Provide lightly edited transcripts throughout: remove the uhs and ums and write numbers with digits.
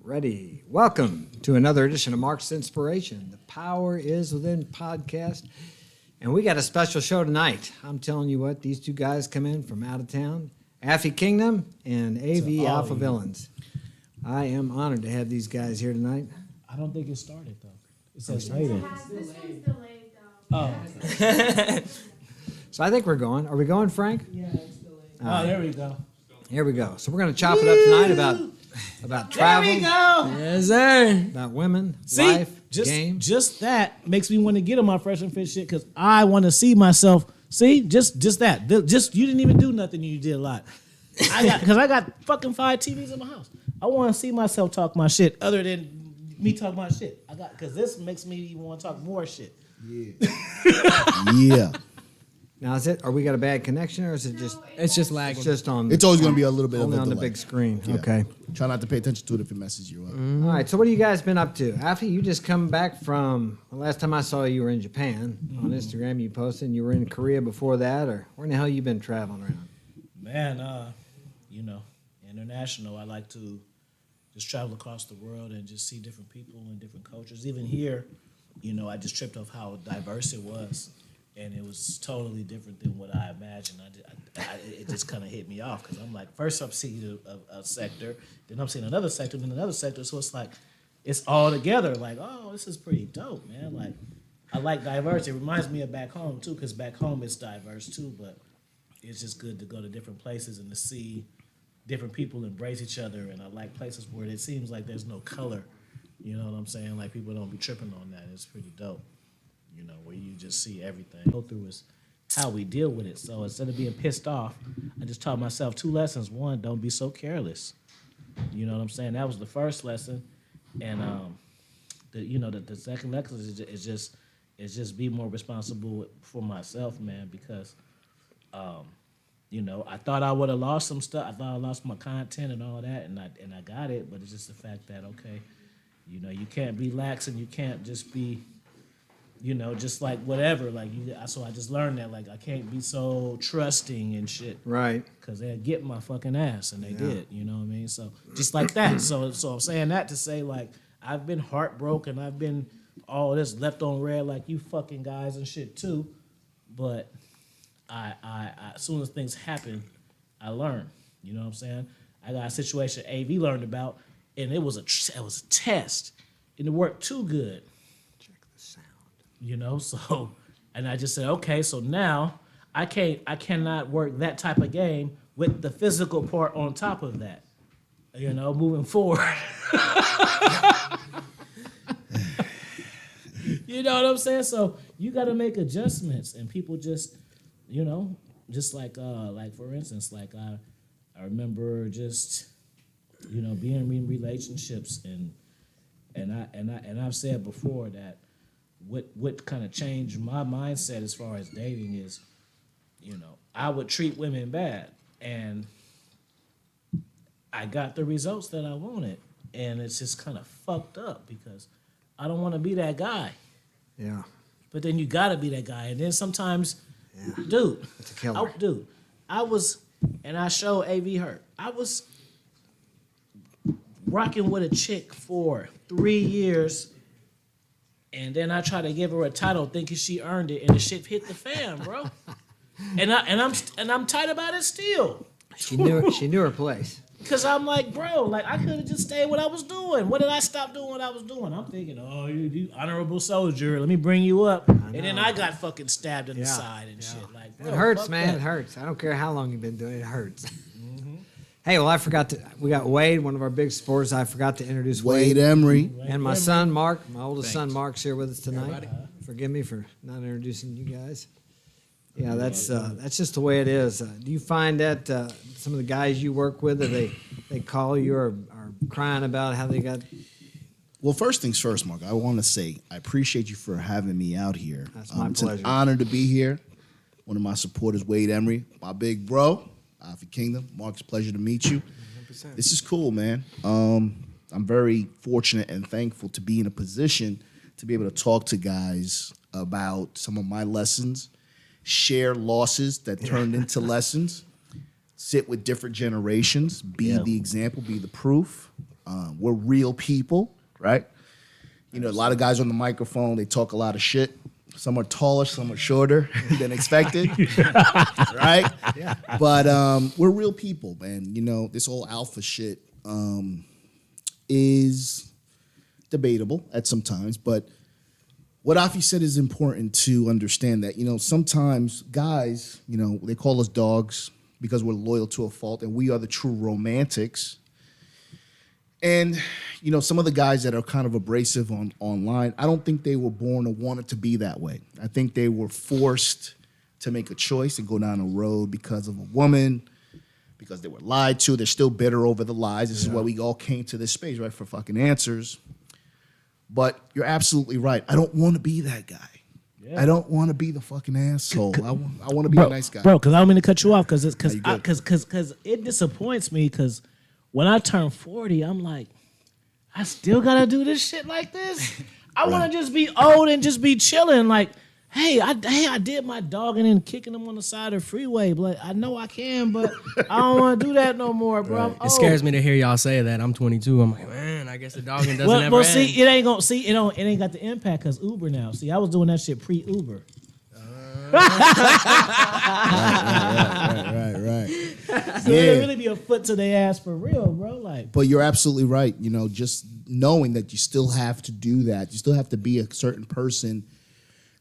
Ready. Welcome to another edition of Mark's Inspiration. The Power is Within podcast. And we got a special show tonight. I'm telling you what, these two guys come in from out of town, AFI Kingdom and AV Alpha Villains. I am honored to have these guys here tonight. I don't think it started, though. It says later. This one's delayed, though. Oh. So I think we're going. Are we going, Frank? Yeah, it's delayed. Oh, there we go. Here we go. So we're going to chop it up tonight about travel. There we go. Yes, sir. About women, See, life, just, game. Just that makes me want to get on my fresh and fit shit because I want to see myself. See, just that. Just you didn't even do nothing. You did a lot. Because I got fucking 5 TVs in my house. I want to see myself talk my shit other than me talk my shit. Because this makes me even want to talk more shit. Yeah. Yeah. Now, are we got a bad connection or is it just? It's just lagging. It's just on. It's always going to be a little bit of only a on the delay. big screen. Yeah. Okay. Try not to pay attention to it if it messes you up. All right. So what have you guys been up to? Afi, you just come back from. The last time I saw you were in Japan. On Instagram, you posted. And you were in Korea before that, or where in the hell you been traveling around? Man, international. I like to just travel across the world and just see different people and different cultures. Even here, I just tripped off how diverse it was. And it was totally different than what I imagined. It just kind of hit me off because I'm like, first I'm seeing a sector, then I'm seeing another sector, then another sector. So it's like, it's all together. Like, oh, this is pretty dope, man. Like, I like diversity. It reminds me of back home, too, because back home it's diverse, too. But it's just good to go to different places and to see different people embrace each other. And I like places where it seems like there's no color. You know what I'm saying? Like, people don't be tripping on that. It's pretty dope. Where you just see everything. Go through is how we deal with it. So instead of being pissed off, I just taught myself 2 lessons. One, don't be so careless. You know what I'm saying? That was the first lesson. And the second lesson is just be more responsible for myself, man, because I thought I would have lost some stuff. I thought I lost my content and all that, and I got it, but it's just the fact that you can't be lax and you can't just be just like whatever. So I just learned that, I can't be so trusting and shit. Right. Because they'd get my fucking ass, and they did. You know what I mean? So just like that. So I'm saying that to say, I've been heartbroken. I've been all this left on red like you fucking guys and shit too. But I as soon as things happen, I learn. You know what I'm saying? I got a situation AV learned about, and it was a test, and it worked too good. So, and I just said, okay, so now I cannot work that type of game with the physical part on top of that, moving forward. You know what I'm saying? So you got to make adjustments, and people just, just like for instance, I remember just, being in relationships, and I've said before that. What kind of changed my mindset as far as dating is, I would treat women bad, and I got the results that I wanted, and it's just kind of fucked up because I don't want to be that guy. Yeah. But then you got to be that guy, and then sometimes, dude, it's a killer. And I showed AV hurt. I was rocking with a chick for 3 years. And then I try to give her a title thinking she earned it, and the shit hit the fan, bro. and I'm tight about it still. She knew her place. Cause I'm like, bro, I could have just stayed what I was doing. What did I stop doing what I was doing? I'm thinking, oh, you honorable soldier, let me bring you up. And then I got fucking stabbed in the side and shit. Bro, it hurts, man. that. It hurts. I don't care how long you've been doing it. It hurts. Hey, well, we got Wade, one of our big supporters. I forgot to introduce Wade Emery. And my son, Mark, my oldest son, Mark's here with us tonight. Forgive me for not introducing you guys. Yeah, that's just the way it is. Do you find that some of the guys you work with, they call you or are crying about how they got... Well, first things first, Mark, I want to say I appreciate you for having me out here. That's my It's pleasure. an honor to be here. One of my supporters, Wade Emery, my big bro. AFI Kingdom. Mark, it's a pleasure to meet you. 100%. This is cool, man. I'm very fortunate and thankful to be in a position to be able to talk to guys about some of my lessons, share losses that turned into lessons, sit with different generations, be the example, be the proof, We're real people, right? You know, a lot of guys on the microphone, they talk a lot of shit. Some are taller, some are shorter than expected, right? Yeah. But we're real people, man. You know, this whole alpha shit is debatable at some times, but what Afi said is important to understand that, you know, sometimes guys, you know, they call us dogs because we're loyal to a fault, and we are the true romantics. And, you know, some of the guys that are kind of abrasive online, I don't think they were born or wanted to be that way. I think they were forced to make a choice and go down a road because of a woman, because they were lied to. They're still bitter over the lies. This is why we all came to this space, right, for fucking answers. But you're absolutely right. I don't want to be that guy. Yeah. I don't want to be the fucking asshole. I want to be a nice guy. Bro, because I don't mean to cut you off because No, it disappoints me because when I turn 40, I'm like, I still got to do this shit like this? I want to just be old and just be chilling. Like, hey, I did my dogging and kicking them on the side of the freeway. But I know I can, but I don't want to do that no more, bro. I'm old. It scares me to hear y'all say that. I'm 22. I'm like, man, I guess the dogging doesn't ever well, end. see, it ain't gonna see. It ain't got the impact because Uber now. See, I was doing that shit pre-Uber. Right. So it'll really be a foot to their ass for real, bro. Like, But you're absolutely right. You know, just knowing that you still have to do that. You still have to be a certain person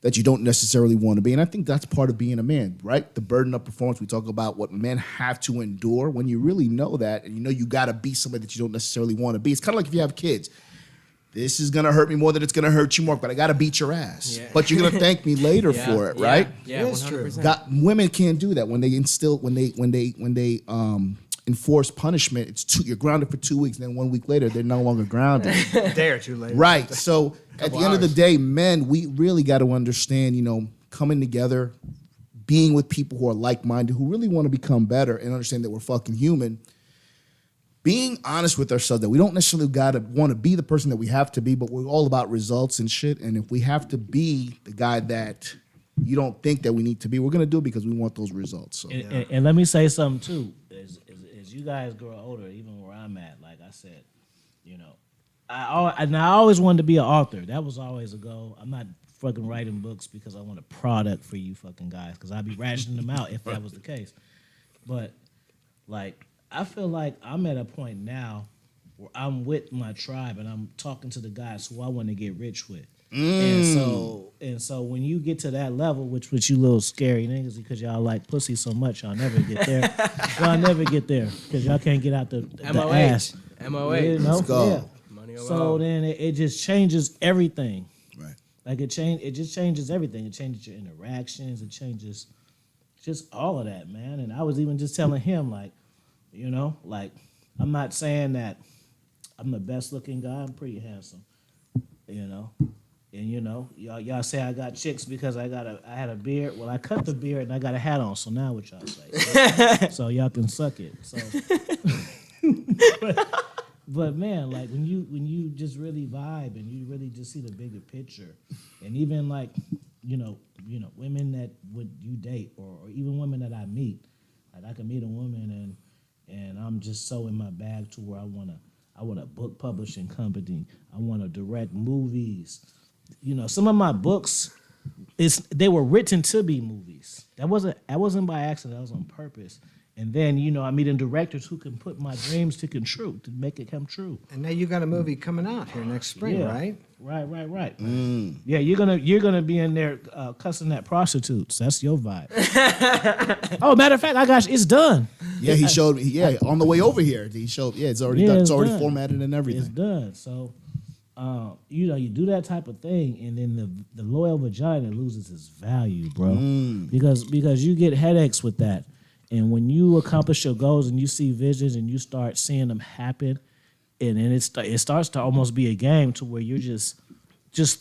that you don't necessarily want to be. And I think that's part of being a man, right? The burden of performance. We talk about what men have to endure. When you really know that, and you know you got to be somebody that you don't necessarily want to be. It's kind of like if you have kids. This is going to hurt me more than it's going to hurt you more, but I got to beat your ass. Yeah. But you're going to thank me later for it, right? Yeah, It is true. 100%. Women can't do that when they enforce punishment. You're grounded for 2 weeks, and then 1 week later they're no longer grounded. A day or two later. Right. So at the end of the hours. day, men, we really got to understand, you know, coming together, being with people who are like-minded, who really want to become better and understand that we're fucking human. Being honest with ourselves that we don't necessarily gotta want to be the person that we have to be, but we're all about results and shit. And if we have to be the guy that you don't think that we need to be, we're gonna do it because we want those results. So and let me say something too. As you guys grow older, even where I'm at, like I said, you know, I always wanted to be an author. That was always a goal. I'm not fucking writing books because I want a product for you fucking guys, because I'd be rationing them out if that was the case. But like, I feel like I'm at a point now where I'm with my tribe and I'm talking to the guys who I want to get rich with. And so when you get to that level, which you little scary niggas, because y'all like pussy so much, y'all never get there. Y'all never get there because y'all can't get out the ass. MOH. You know? Let's go. Yeah. Money So over. then it just changes everything. right. Like it just changes everything. It changes your interactions. It changes just all of that, man. And I was even just telling him, like, you know, like, I'm not saying that I'm the best looking guy. I'm pretty handsome, you know. And you know, y'all say I got chicks because I had a beard. Well, I cut the beard and I got a hat on. So now what y'all say? So y'all can suck it. So, but man, like when you just really vibe and you really just see the bigger picture, and even like you know women that would you date or even women that I meet, like I can meet a woman and I'm just so in my bag to where I want a book publishing company. I want to direct movies. You know, some of my books, they were written to be movies. That wasn't by accident. That was on purpose. And then, you know, I'm meeting directors who can put my dreams to make it come true. And now you got a movie coming out here next spring, Yeah. right? Right. Yeah, you're gonna be in there cussing at prostitutes. That's your vibe. Oh, matter of fact, it's done. Yeah, he showed me. Yeah, on the way over here, he showed. Yeah, it's already done. It's already formatted and everything. It's done. So, you know, you do that type of thing, and then the loyal vagina loses its value, bro. Because you get headaches with that. And when you accomplish your goals and you see visions and you start seeing them happen, and then it starts to almost be a game to where you're just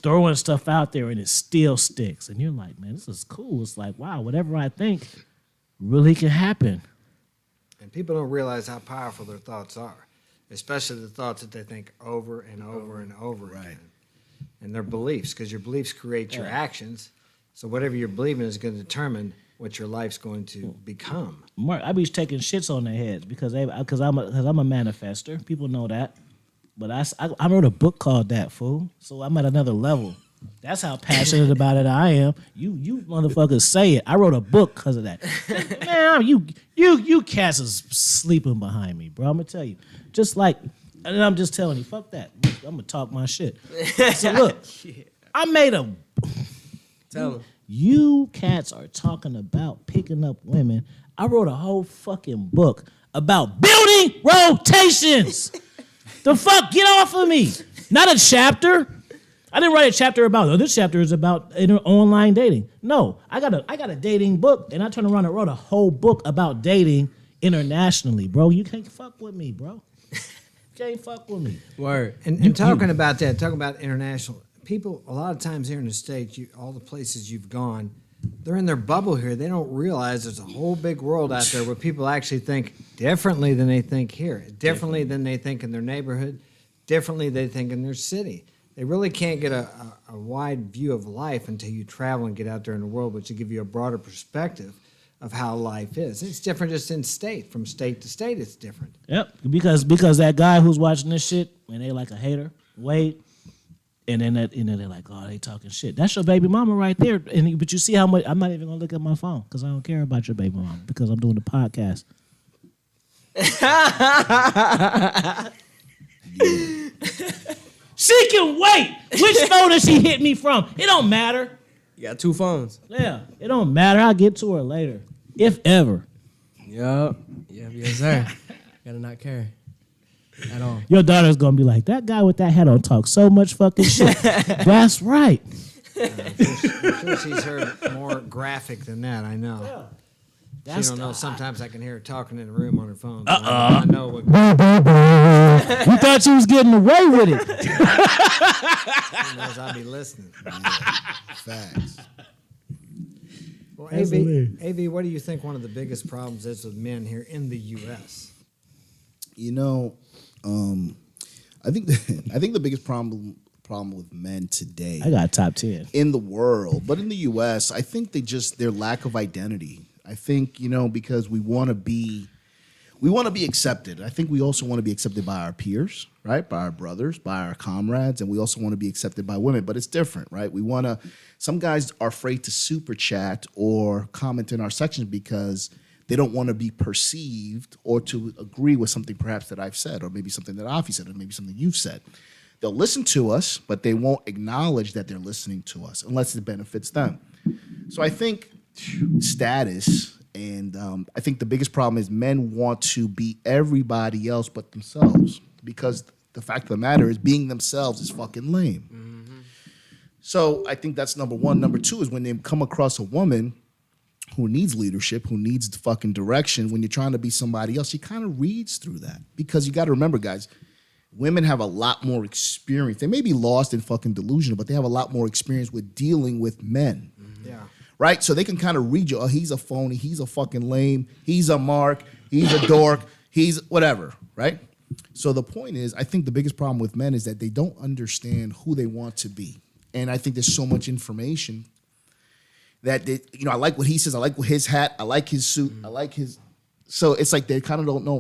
throwing stuff out there and it still sticks. And you're like, man, this is cool. It's like, wow, whatever I think really can happen. And people don't realize how powerful their thoughts are, especially the thoughts that they think over and over and over again. And their beliefs, because your beliefs create your actions. So whatever you're believing is going to determine what your life's going to become. Mark, I be taking shits on their heads because I'm a manifester. People know that. But I wrote a book called that, fool. So I'm at another level. That's how passionate about it I am. You motherfuckers say it. I wrote a book because of that. Man, you cats is sleeping behind me, bro. I'm gonna tell you. Just like, and I'm just telling you, fuck that. I'm gonna talk my shit. So look, I made a. Tell them. You cats are talking about picking up women. I wrote a whole fucking book about building rotations. The fuck, get off of me. Not a chapter. I didn't write a chapter about, this chapter is about online dating. No, I got a dating book, and I turned around and wrote a whole book about dating internationally, bro. You can't fuck with me, bro. You can't fuck with me. Word. And talking about that, talking about international, people, a lot of times here in the States, all the places you've gone, they're in their bubble here. They don't realize there's a whole big world out there where people actually think differently than they think here, differently than they think in their neighborhood, differently they think in their city. They really can't get a wide view of life until you travel and get out there in the world, which will give you a broader perspective of how life is. It's different just in state. From state to state, it's different. Yep, because that guy who's watching this shit, and they like a hater, wait, and then they're like, oh, they talking shit. That's your baby mama right there. But you see how much, I'm not even going to look at my phone because I don't care about your baby mama because I'm doing the podcast. She can wait. Which phone does she hit me from? It don't matter. You got 2 phones. Yeah, it don't matter. I'll get to her later, if ever. Yup. Yes, sir. Gotta not care at all. Your daughter's gonna be like, that guy with that hat on talks so much fucking shit. That's right. I'm sure she's heard more graphic than that, I know. Yeah. She don't know. Sometimes I can hear her talking in the room on her phone. So I know what. You thought she was getting away with it. She knows I'll be listening. Facts. Well, That's hilarious. AV, what do you think one of the biggest problems is with men here in the U.S.? You know, I think the biggest problem with men today I got top 10. in the world, but in the U.S., I think their lack of identity. I think, because we want to be accepted. I think we also want to be accepted by our peers, right? By our brothers, by our comrades, and we also want to be accepted by women, but it's different, right? Some guys are afraid to super chat or comment in our section because they don't want to be perceived or to agree with something perhaps that I've said, or maybe something that Afi said, or maybe something you've said. They'll listen to us, but they won't acknowledge that they're listening to us unless it benefits them. So I think status, and I think the biggest problem is men want to be everybody else but themselves, because the fact of the matter is being themselves is fucking lame. Mm-hmm. So I think that's number one. Number two is when they come across a woman who needs leadership, who needs the fucking direction, when you're trying to be somebody else, she kind of reads through that. Because you got to remember, guys, women have a lot more experience. They may be lost and fucking delusional, but they have a lot more experience with dealing with men. Mm-hmm. Yeah. Right? So they can kind of read you, oh, he's a phony, he's a fucking lame, he's a mark, he's a dork, he's whatever, right? So the point is, I think the biggest problem with men is that they don't understand who they want to be. And I think there's so much information that I like what he says, I like his hat, I like his suit, I like his. So it's like they kind of don't know.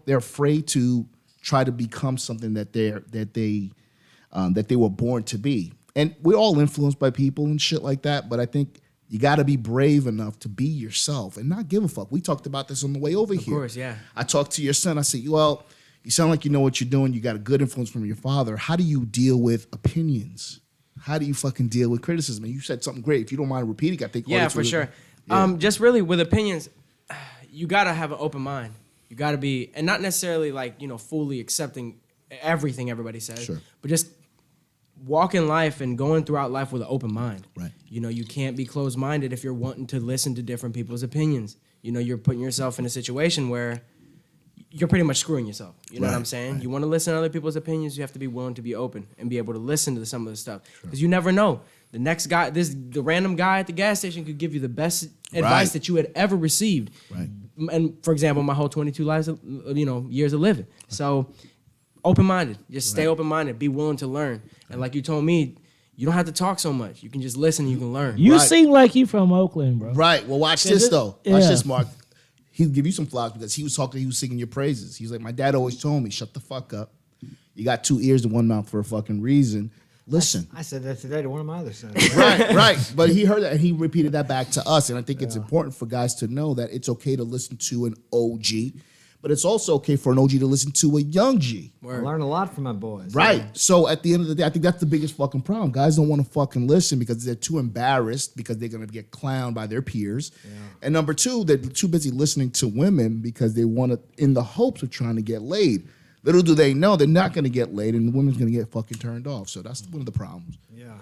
They're afraid to try to become something that they were born to be. And we're all influenced by people and shit like that, but I think you got to be brave enough to be yourself and not give a fuck. We talked about this on the way over here. Of course, yeah. I talked to your son. I said, well, you sound like you know what you're doing. You got a good influence from your father. How do you deal with opinions? How do you fucking deal with criticism? And you said something great. If you don't mind repeating, I think. Yeah, for sure. Yeah. Just really with opinions, you got to have an open mind. You got to be, and not necessarily like, fully accepting everything everybody says, Sure. but just walking life and going throughout life with an open mind. Right. You can't be closed-minded if you're wanting to listen to different people's opinions. You're putting yourself in a situation where you're pretty much screwing yourself. You know what I'm saying? Right. You want to listen to other people's opinions, you have to be willing to be open and be able to listen to some of the stuff. Because you never know. The next guy, the random guy at the gas station could give you the best advice that you had ever received. Right. And for example, my whole 22 years of living. So open-minded. Just stay open-minded. Be willing to learn. And like you told me, you don't have to talk so much. You can just listen and you can learn. You seem like you from Oakland, bro. Right. Well, watch this, though. Watch this, Mark. He'll give you some flowers because he was singing your praises. He was like, my dad always told me, shut the fuck up. You got 2 ears and 1 mouth for a fucking reason. Listen. I said that today to one of my other sons. Right. But he heard that and he repeated that back to us. And I think it's important for guys to know that it's okay to listen to an OG, but it's also okay for an OG to listen to a young G. I learned a lot from my boys. Right. So at the end of the day, I think that's the biggest fucking problem. Guys don't want to fucking listen because they're too embarrassed because they're going to get clowned by their peers. Yeah. And number 2, they're too busy listening to women because they want to, in the hopes of trying to get laid. Little do they know they're not going to get laid and the woman's going to get fucking turned off. So that's one of the problems. Yeah.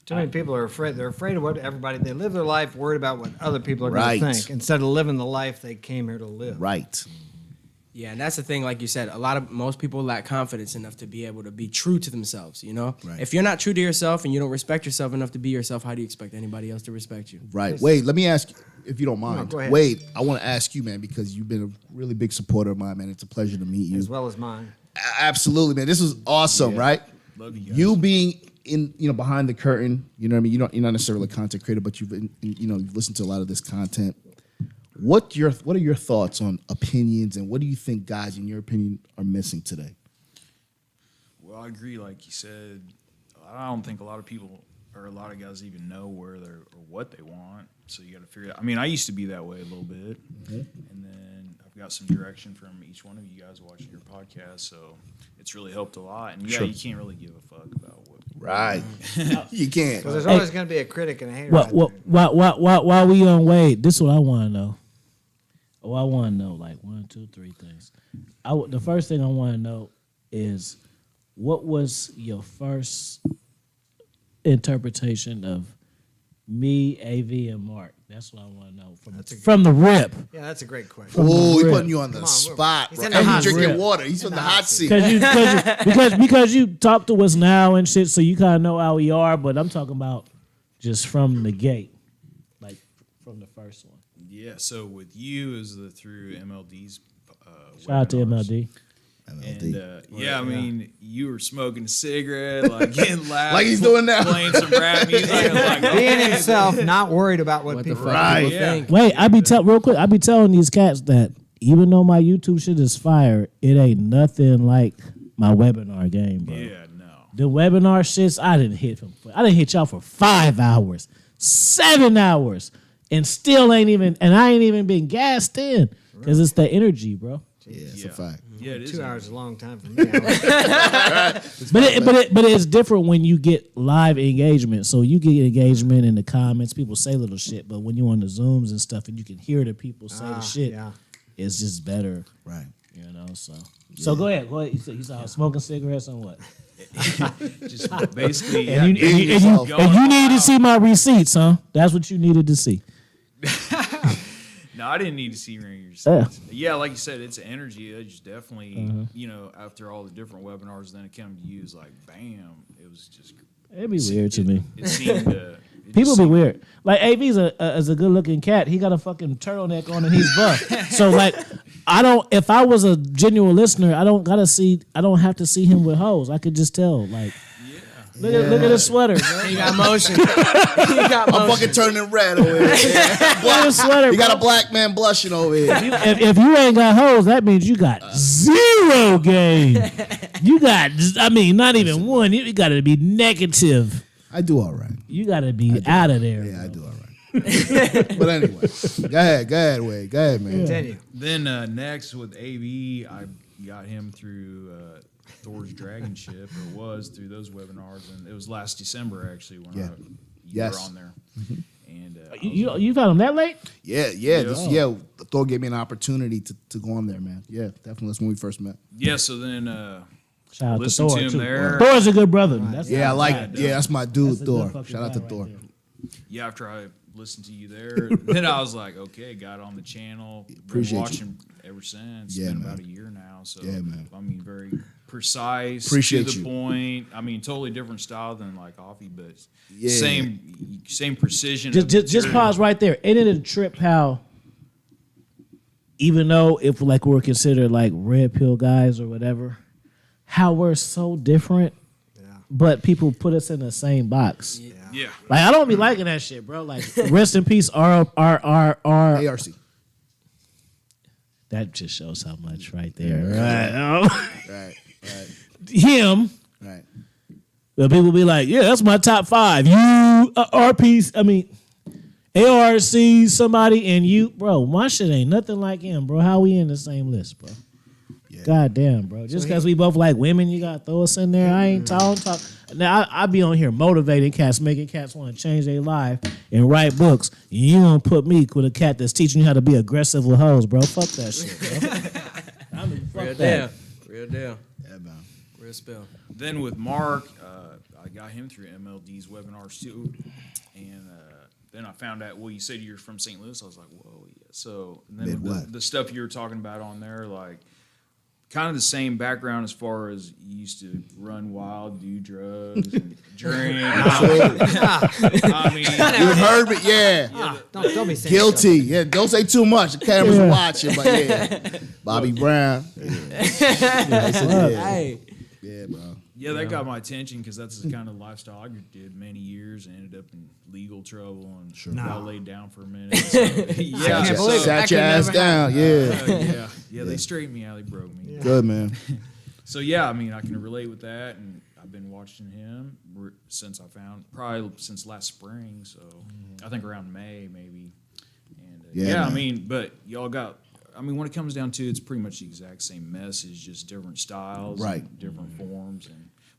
Too many people are afraid. They're afraid of what everybody, they live their life worried about what other people are going to think instead of living the life they came here to live. Right. Yeah, and that's the thing, like you said, most people lack confidence enough to be able to be true to themselves, you know? Right. If you're not true to yourself and you don't respect yourself enough to be yourself, how do you expect anybody else to respect you? Right. Wade, let me ask you, if you don't mind. No, go ahead. Wade, I want to ask you, man, because you've been a really big supporter of mine, man. It's a pleasure to meet you. As well as mine. Absolutely, man. This was awesome, right? Love you guys. You being behind the curtain, you know what I mean? You're not necessarily a content creator, but you've listened to a lot of this content. What are your thoughts on opinions, and what do you think guys, in your opinion, are missing today? Well, I agree. Like you said, I don't think a lot of people or a lot of guys even know where they're or what they want. So you got to figure it out. I mean, I used to be that way a little bit, and then I've got some direction from each one of you guys watching your podcast. So it's really helped a lot. And you can't really give a fuck about what. Right. You can't. Because there's always going to be a critic and a hater. While we on Wade, this is what I want to know. Oh, I want to know like 1, 2, 3 things. The first thing I want to know is what was your first interpretation of me, AV, and Mark? That's what I want to know from the rip. Yeah, that's a great question. Oh, he's rip. putting you on the Come on, spot, he's bro. in the And hot he's drinking seat. water. He's on the hot seat. Because you talk to us now and shit, so you kind of know how we are. But I'm talking about just from the gate, like from the first one. Yeah. So with you is through MLD's. Shout out to webinars. MLD. And I mean, you were smoking a cigarette, like getting loud, Like he's doing now. playing some rap music. I was like, Being okay, himself, not worried about what What the people fuck Right. people Yeah. think? Wait, I be telling these cats that even though my YouTube shit is fire, it ain't nothing like my webinar game, bro. Yeah, no. The webinar shits, I didn't hit y'all for 5 hours, 7 hours, and I ain't even been gassed in because it's the energy, bro. Yeah, it's a fact. Yeah, it is. 2 hours is a long time for me. But it's different when you get live engagement. So you get engagement in the comments, people say little shit, but when you're on the Zooms and stuff and you can hear the people say the shit, yeah. it's just better. Right. You know, so go ahead. You saw smoking cigarettes and what? Just basically. And yeah, you needed to see my receipts, huh? That's what you needed to see. No, I didn't need to see your receipts. Yeah, like you said, it's energy. It's definitely, after all the different webinars, then it came to you, it's like, bam, it was just. It'd be weird to me. It seemed to. People be weird. Like AV's a good looking cat. He got a fucking turtleneck on and he's buff. So like, if I was a genuine listener, I don't have to see him with hoes. I could just tell. Like, look at his sweater, bro. He got motion. I'm fucking turning red over here. Look at his sweater, You got bro. a black man blushing over here. If you ain't got hoes, that means you got zero game. You got, not even one. You got to be negative. I do all right. You got to be out of there. Yeah, I do all right. But anyway, go ahead, Wade. Go ahead, man. Continue. Then next with AV, I got him through Thor's Dragon Ship, or it was through those webinars, and it was last December actually when you Yes. were on there. And You found him that late? Yeah. Thor gave me an opportunity to go on there, man. Yeah, definitely. That's when we first met. yeah, so then Shout out to listen Thor, to him too. there. Thor's a good brother. That's Yeah, I like. that. Yeah, that's my dude, That's a good Thor. fucking Shout out to guy Thor. right there. Yeah, after I listened to you there, then I was like, okay, got on the channel. Appreciate been you. watching ever since. Yeah, It's been man. about a year now. So Yeah, man. I mean, very precise, Appreciate to the you. point. I mean, totally different style than like AFI, but Yeah. same precision. of Just material. pause right there. Ain't it a trip how, even though if like we're considered like red pill guys or whatever, how we're so different, but people put us in the same box. Yeah. Like I don't be liking that shit, bro. Like rest in peace, R. ARC. That just shows how much right there. Right. Right. him. Right. But people be like, yeah, that's my top 5. You, ARC, somebody, and you, bro. My shit ain't nothing like him, bro. How we in the same list, bro? Yeah. God damn, bro. Just because we both like women, you gotta throw us in there. I ain't talk. Now I be on here motivating cats, making cats want to change their life and write books. You don't put me with a cat that's teaching you how to be aggressive with hoes, bro. Fuck that shit, bro. I mean, fuck Real that. deal. Real deal. Yeah, man. Real spill. Then with Mark, I got him through MLD's webinars too, and then I found out. Well, you said you're from St. Louis. I was like, whoa, yeah. So and then Midwest. the stuff you were talking about on there, like kind of the same background as far as you used to run wild, do drugs, and drink. I mean, You heard me? Yeah. Don't be saying Guilty. Yeah, don't say too much. The camera's watching, but yeah. Bobby Brown. Hey. Yeah, bro. yeah, that got my attention because that's the kind of lifestyle I did many years and ended up in legal trouble and got laid down for a minute. So, yeah, can't believe it. Sat your ass down. Yeah. yeah, they straightened me out, they broke me. Good, man. So yeah, I mean, I can relate with that, and I've been watching him since probably since last spring. So I think around May maybe. And Yeah, I man. mean, but y'all got. I mean, when it comes down to it, it's pretty much the exact same message, just different styles, Right. and different forms,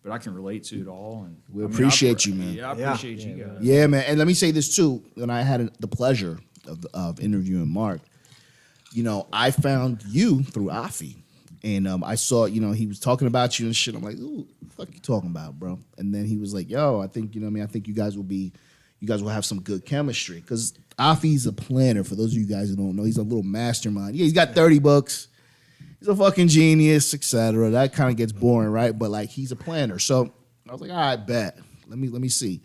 but I can relate to it all. And We I mean, appreciate you, man. Yeah, I appreciate you guys. Yeah, man. And let me say this too. When I had the pleasure of interviewing Mark, I found you through AFI. And I saw, he was talking about you and shit. I'm like, ooh, what the fuck you talking about, bro? And then he was like, yo, I think, I think you guys will have some good chemistry. Because Afi's a planner. For those of you guys who don't know, he's a little mastermind. Yeah, he's got 30 books. He's a fucking genius, etc. That kind of gets boring, right? But like, he's a planner. So I was like, all right, bet. Let me see.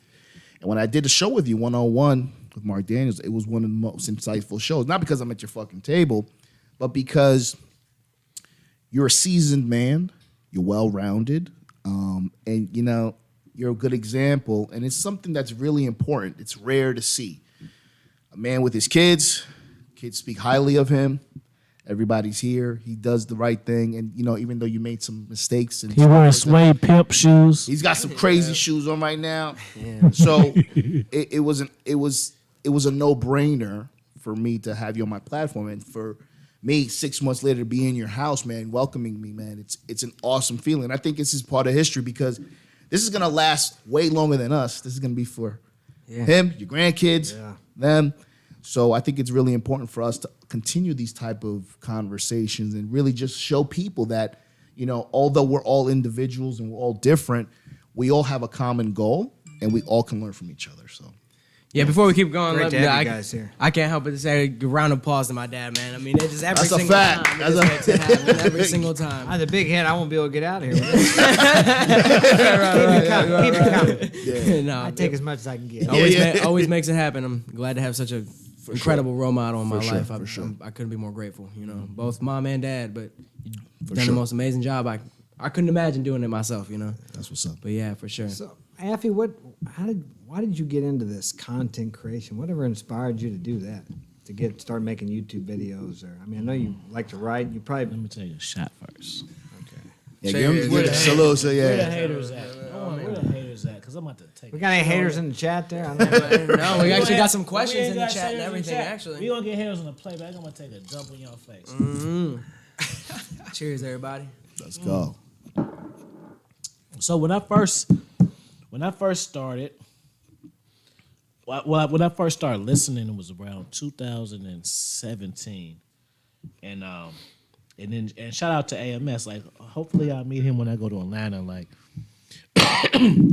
And when I did the show with you, 101 with Mark Daniels, it was one of the most insightful shows. Not because I'm at your fucking table, but because you're a seasoned man, you're well-rounded, and you're a good example. And it's something that's really important. It's rare to see. A man with his kids speak highly of him. Everybody's here. He does the right thing, and even though you made some mistakes, and He wears suede pimp shoes. he's got some crazy shoes on right now. So it was a no-brainer for me to have you on my platform, and for me 6 months later to be in your house, man, welcoming me, man. It's an awesome feeling. I think this is part of history because this is gonna last way longer than us. This is gonna be for him, your grandkids, them. So I think it's really important for us to continue these type of conversations and really just show people that, although we're all individuals and we're all different, we all have a common goal and we all can learn from each other. So Yeah, before we keep going, Great to have you guys here. I can't help but to say a round of applause to my dad, man. I mean, it's just every That's a single fact. time. That's It just makes it happen every single time. I had a big head. I won't be able to get out of here. Keep it coming. No, I take as much as I can get. always makes it happen. I'm glad to have such a incredible role model in my sure, life. for sure. I couldn't be more grateful. Both mom and dad, but you've done sure. the most amazing job. I couldn't imagine doing it myself. that's what's up. But yeah, for sure. So, Afi, why did you get into this content creation? Whatever inspired you to do that? To start making YouTube videos? Or I know you like to write. You probably Let me take a shot first. Yeah, give him salute. So Where the yeah, haters at? Where the haters at? Because I'm about to take. we got any haters in the chat there? I don't know. No, we actually got some questions We ain't in the got chat and haters in the everything. chat. Actually, We gonna get haters on the playback. I'm gonna take a dump on your face. cheers, everybody. let's go. So when I first started, when I first started listening, it was around 2017, and shout out to AMS. Like, hopefully I'll meet him when I go to Atlanta. Like,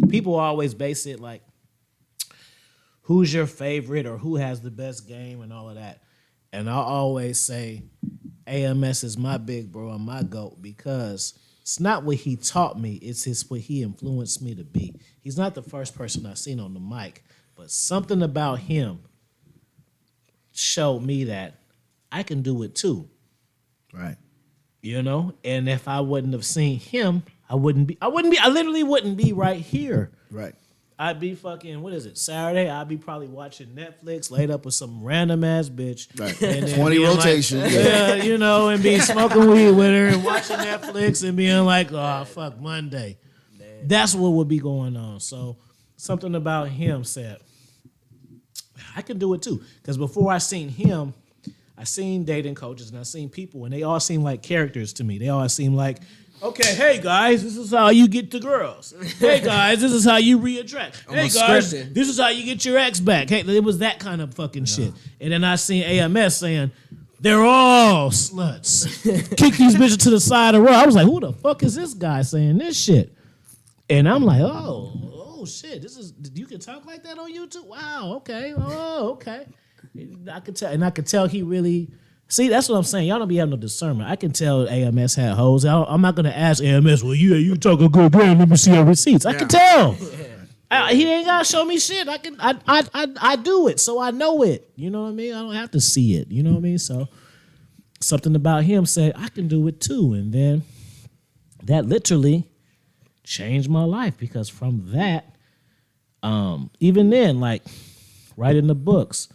people always base it like, who's your favorite or who has the best game and all of that, and I always say, AMS is my big bro and my GOAT because it's not what he taught me, it's what he influenced me to be. He's not the first person I've seen on the mic, but something about him showed me that I can do it too. Right. And if I wouldn't have seen him, I literally wouldn't be right here. Right. I'd be fucking, what is it, Saturday? I'd be probably watching Netflix, laid up with some random ass bitch. Right. And then 20 being rotation. Like, yeah, you know, and be smoking weed with her and watching Netflix and being like, oh, fuck, Monday. That's what would be going on. So something about him said, I can do it too. Because before I seen him, I seen dating coaches and I seen people and they all seem like characters to me. They all seem like, okay, hey guys, this is how you get to girls. Hey guys, this is how you reattract. Hey Almost guys, scripted. this is how you get your ex back. Hey, it was that kind of fucking shit. And then I seen AMS saying, they're all sluts. Kick these bitches to the side of the road. I was like, who the fuck is this guy saying this shit? And I'm like, oh shit, you can talk like that on YouTube? Wow, okay. Oh, okay. I could tell he really. See, that's what I'm saying. Y'all don't be having no discernment. I can tell AMS had hoes. I'm not gonna ask AMS. Well, yeah, you talk a good game. Let me see your receipts. I can tell. He ain't gotta show me shit. I do it, so I know it. You know what I mean? I don't have to see it. You know what I mean? So something about him said I can do it too, and then that literally changed my life because from that, even then, like writing the books.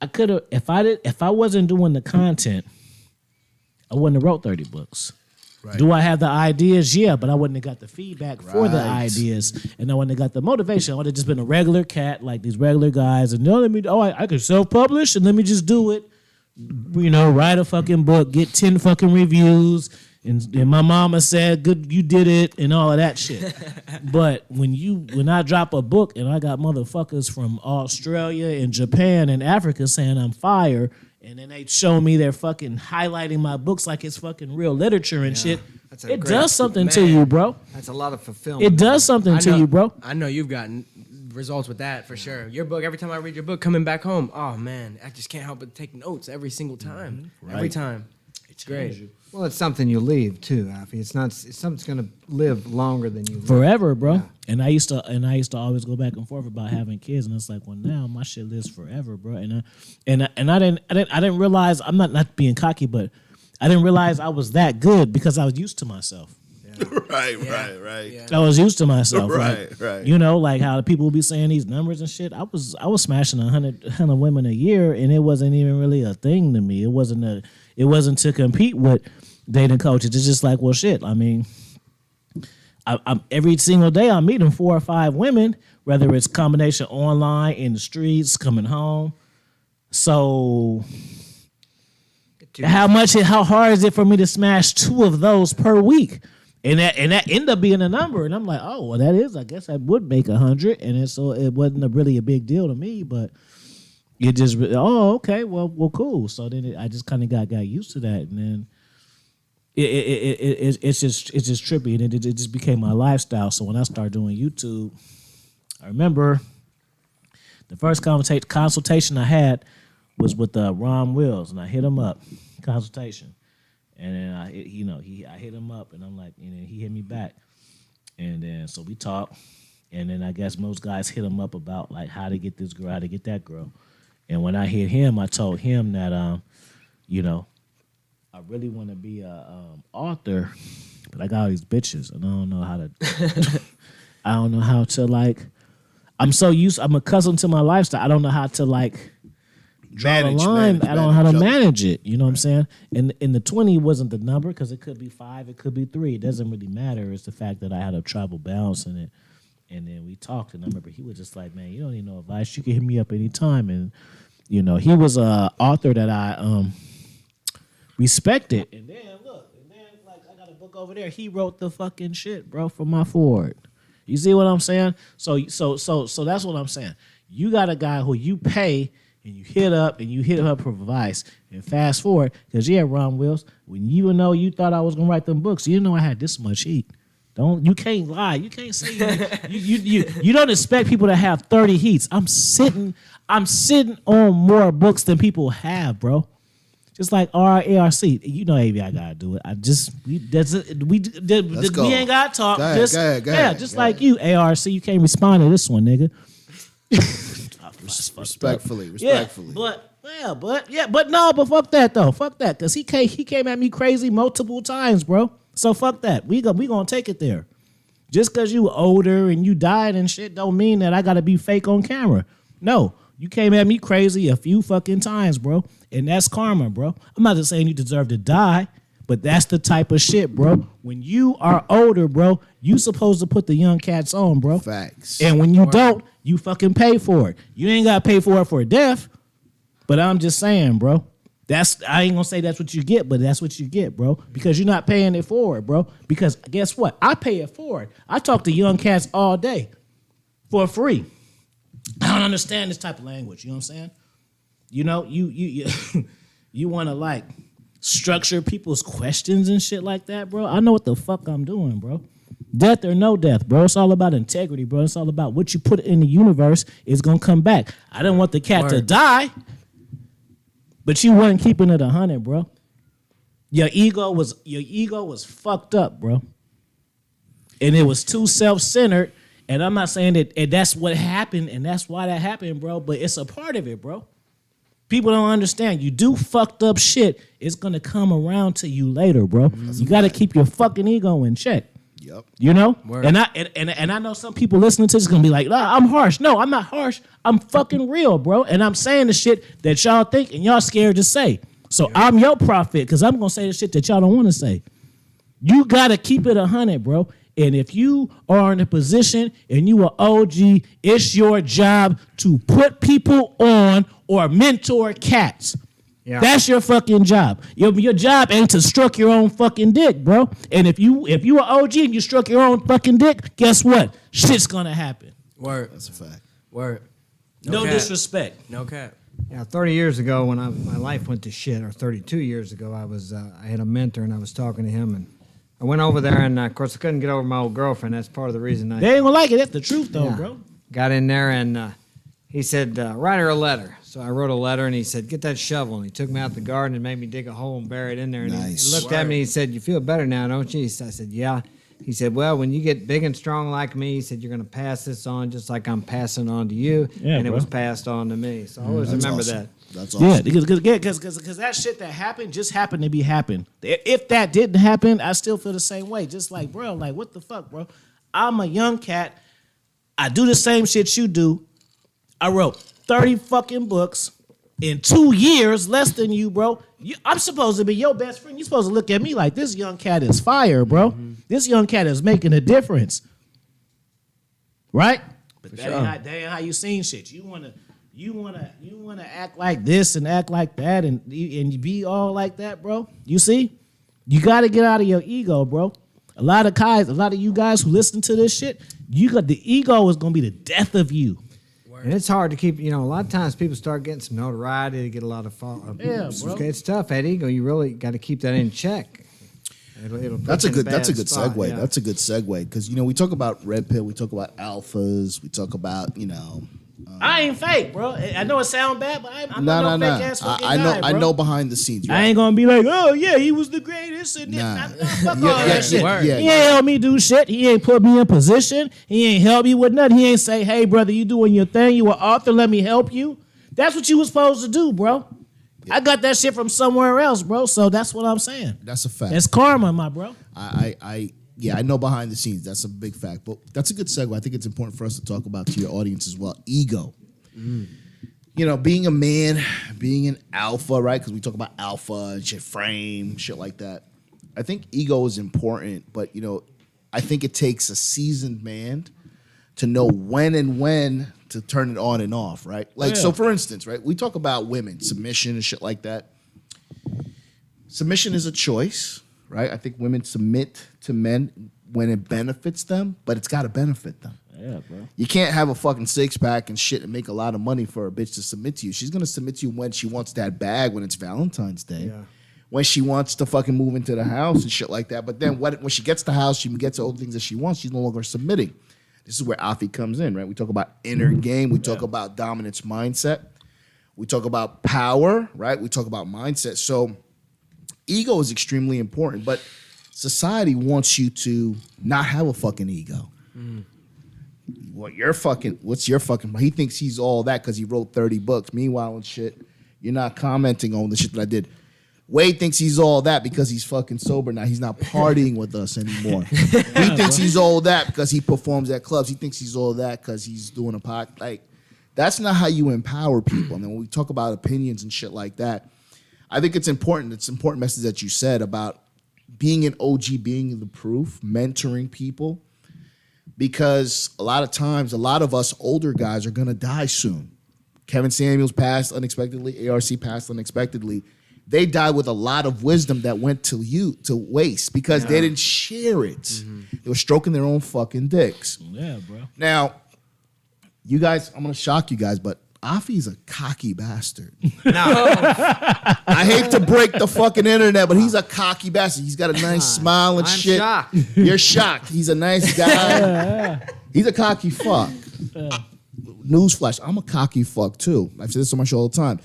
I could have if I wasn't doing the content, I wouldn't have wrote 30 books. Right. Do I have the ideas? Yeah, but I wouldn't have got the feedback for the ideas, and I wouldn't have got the motivation. I would have just been a regular cat like these regular guys, and I could self-publish and let me just do it. You know, write a fucking book, get 10 fucking reviews, and my mama said, "Good, you did it," and all of that shit. But when I drop a book and I got motherfuckers from Australia and Japan and Africa saying I'm fire, and then they show me they're fucking highlighting my books like it's fucking real literature and shit. It does something to you, bro. That's a lot of fulfillment. It does something to you, bro. I know you've gotten results with that for sure. Your book, every time I read your book coming back home, oh man, I just can't help but take notes every single time. Every time. It's great. Well, it's something you leave ting Afi. It's something that's going to live longer than you live. Forever, bro. Yeah. And I used to always go back and forth about having kids, and it's like, well, now my shit lives forever, bro. And I didn't realize, I'm not being cocky, but I didn't realize I was that good because I was used to myself. Yeah. Right. Yeah. I was used to myself, right. You know, like how the people will be saying these numbers and shit. I was smashing 100 women a year, and it wasn't even really a thing to me. It wasn't to compete with dating coaches. It's just like, well, shit. I mean, I'm every single day I'm meeting 4 or 5 women, whether it's combination online, in the streets, coming home. So how hard is it for me to smash 2 of those per week? And that ended up being a number, and I'm like, oh, well, I guess I would make 100, and so it wasn't really a big deal to me, but it just, okay, well, cool. So then I just kind of got used to that, and then it's just trippy, and it just became my lifestyle. So when I started doing YouTube, I remember the first consultation I had was with Ron Wills, and I hit him up, consultation. And then I hit him up, and I'm like, and then he hit me back, and then so we talked, and then I guess most guys hit him up about like how to get this girl, how to get that girl, and when I hit him, I told him that I really want to be a author, but I got all these bitches, and I don't know how to like, I'm accustomed to my lifestyle. I don't know how to like. Draw the line. I don't know how to manage it. You know what I'm saying? And the 20 wasn't the number because it could be 5, it could be 3. It doesn't really matter. It's the fact that I had a travel balance in it. And then we talked, and I remember he was just like, man, you don't need no advice. You can hit me up anytime. And, you know, he was an author that I respected. And then, like, I got a book over there. He wrote the fucking shit, bro, for my Ford. You see what I'm saying? So that's what I'm saying. You got a guy who you pay, and you hit him up for advice, and fast forward, because Ron Wills, even though you thought I was gonna write them books, you didn't know I had this much heat. You can't lie. You can't say you don't expect people to have 30 heats. I'm sitting on more books than people have, bro. Just like ARC. You know AVI gotta do it. We ain't gotta talk. Go ahead, just like you, ARC. You can't respond to this one, nigga. Respectfully. But fuck that though. Fuck that, because he came at me crazy multiple times, bro. So fuck that. We gonna take it there. Just because you older and you died and shit don't mean that I got to be fake on camera. No, you came at me crazy a few fucking times, bro. And that's karma, bro. I'm not just saying you deserve to die, but that's the type of shit, bro. When you are older, bro, you supposed to put the young cats on, bro. Facts. And when you don't, you fucking pay for it. You ain't got to pay for it for death, but I'm just saying, bro. I ain't gonna say that's what you get, but that's what you get, bro. Because you're not paying it forward, bro. Because guess what? I pay it forward. I talk to young cats all day for free. I don't understand this type of language. You know what I'm saying? You know, you you want to like structure people's questions and shit like that, bro. I know what the fuck I'm doing, bro. Death or no death, bro. It's all about integrity, bro. It's all about what you put in the universe is gonna come back. I didn't want the cat to die. But you wasn't keeping it 100, bro. Your ego was fucked up, bro. And it was too self-centered. And I'm not saying that that's what happened and that's why that happened, bro. But it's a part of it, bro. People don't understand. You do fucked up shit, it's gonna come around to you later, bro. You gotta keep your fucking ego in check. Yep. You know? Word. And I know some people listening to this gonna be like, nah, I'm harsh. No, I'm not harsh. I'm fucking real, bro. And I'm saying the shit that y'all think and y'all scared to say. So I'm your prophet because I'm gonna say the shit that y'all don't want to say. You gotta keep it 100, bro. And if you are in a position and you are OG, it's your job to put people on or mentor cats. Yeah. That's your fucking job. Your job ain't to stroke your own fucking dick, bro. And if you are OG and you stroke your own fucking dick, guess what? Shit's gonna happen. Word. That's a fact. Word. No cap. disrespect. No cap. Yeah, 30 years ago when my life went to shit, or 32 years ago, I had a mentor and I was talking to him, and I went over there, and of course I couldn't get over my old girlfriend. That's part of the reason I They ain't gonna like it. That's the truth, though, Yeah. bro. got in there, and he said, write her a letter. So I wrote a letter, and he said, get that shovel. And he took me out the garden and made me dig a hole and bury it in there. And Nice. he looked at me and he said, you feel better now, don't you? I said, yeah. He said, well, when you get big and strong like me, he said, you're going to pass this on just like I'm passing on to you. Yeah, and it bro. was passed on to me. So I always That's remember awesome. that. That's awesome. Yeah, because that shit that happened just happened to be happen. If that didn't happen, I still feel the same way. Just like, bro, like what the fuck, bro? I'm a young cat. I do the same shit you do. I wrote 30 fucking books in 2 years, less than you, bro. I'm supposed to be your best friend. You're supposed to look at me like this young cat is fire, bro. This young cat is making a difference. Right? But that ain't how you seen shit. You wanna act like this and act like that and you be all like that, bro. You see? You gotta get out of your ego, bro. A lot of you guys who listen to this shit, you got the ego is gonna be the death of you. And it's hard to keep, a lot of times people start getting some notoriety, they get a lot of Yeah, bro. It's tough, that ego. You really got to keep that in check. It'll put That's you a in good. That's a bad good spot, segue. yeah. That's a good segue because we talk about red pill, we talk about alphas, we talk about I ain't fake, bro. I know it sound bad, but I'm No. not no fake ass fucking I know. guy, I bro. know behind the scenes. I ain't gonna be like, oh yeah, he was the greatest and this. Nah. Nah, fuck all Yeah, that shit. yeah, He ain't help me do shit. He ain't put me in position. He ain't help me with nothing. He ain't say, hey brother, you doing your thing. You an author. Let me help you. That's what you was supposed to do, bro. I got that shit from somewhere else, bro. So that's what I'm saying. That's a fact. That's karma, my bro. I know behind the scenes. That's a big fact. But that's a good segue. I think it's important for us to talk about to your audience as well. Ego. Being a man, being an alpha, right? Because we talk about alpha and shit, frame, shit like that. I think ego is important, but I think it takes a seasoned man to know when to turn it on and off, right? Like, Yeah. so for instance, right? We talk about women, submission and shit like that. Submission is a choice, right? I think women submit to men when it benefits them, but it's got to benefit them. Yeah, bro. You can't have a fucking six-pack and shit and make a lot of money for a bitch to submit to you. She's going to submit to you when she wants that bag when it's Valentine's Day. Yeah. When she wants to fucking move into the house and shit like that. But then when she gets the house, she gets all the things that she wants. She's no longer submitting. This is where AFI comes in, right? We talk about inner game. We talk about dominance mindset. We talk about power, right? We talk about mindset. So ego is extremely important, but society wants you to not have a fucking ego. What's your fucking, he thinks he's all that because he wrote 30 books. Meanwhile and shit, you're not commenting on the shit that I did. Wade thinks he's all that because he's fucking sober now. He's not partying with us anymore. He thinks he's all that because he performs at clubs. He thinks he's all that because he's doing a podcast. Like, that's not how you empower people. And then when we talk about opinions and shit like that, I think it's important. It's an important message that you said about being an OG, being the proof, mentoring people. Because a lot of times, a lot of us older guys are going to die soon. Kevin Samuels passed unexpectedly. ARC passed unexpectedly. They died with a lot of wisdom that went to waste because they didn't share it. Mm-hmm. They were stroking their own fucking dicks. Yeah, bro. Now, you guys, I'm going to shock you guys, but Afi's a cocky bastard. No. I hate to break the fucking internet, but he's a cocky bastard. He's got a nice smile and I'm shit. shocked. You're shocked. He's a nice guy. He's a cocky fuck. Newsflash, I'm a cocky fuck too. I've said this on my show all the time.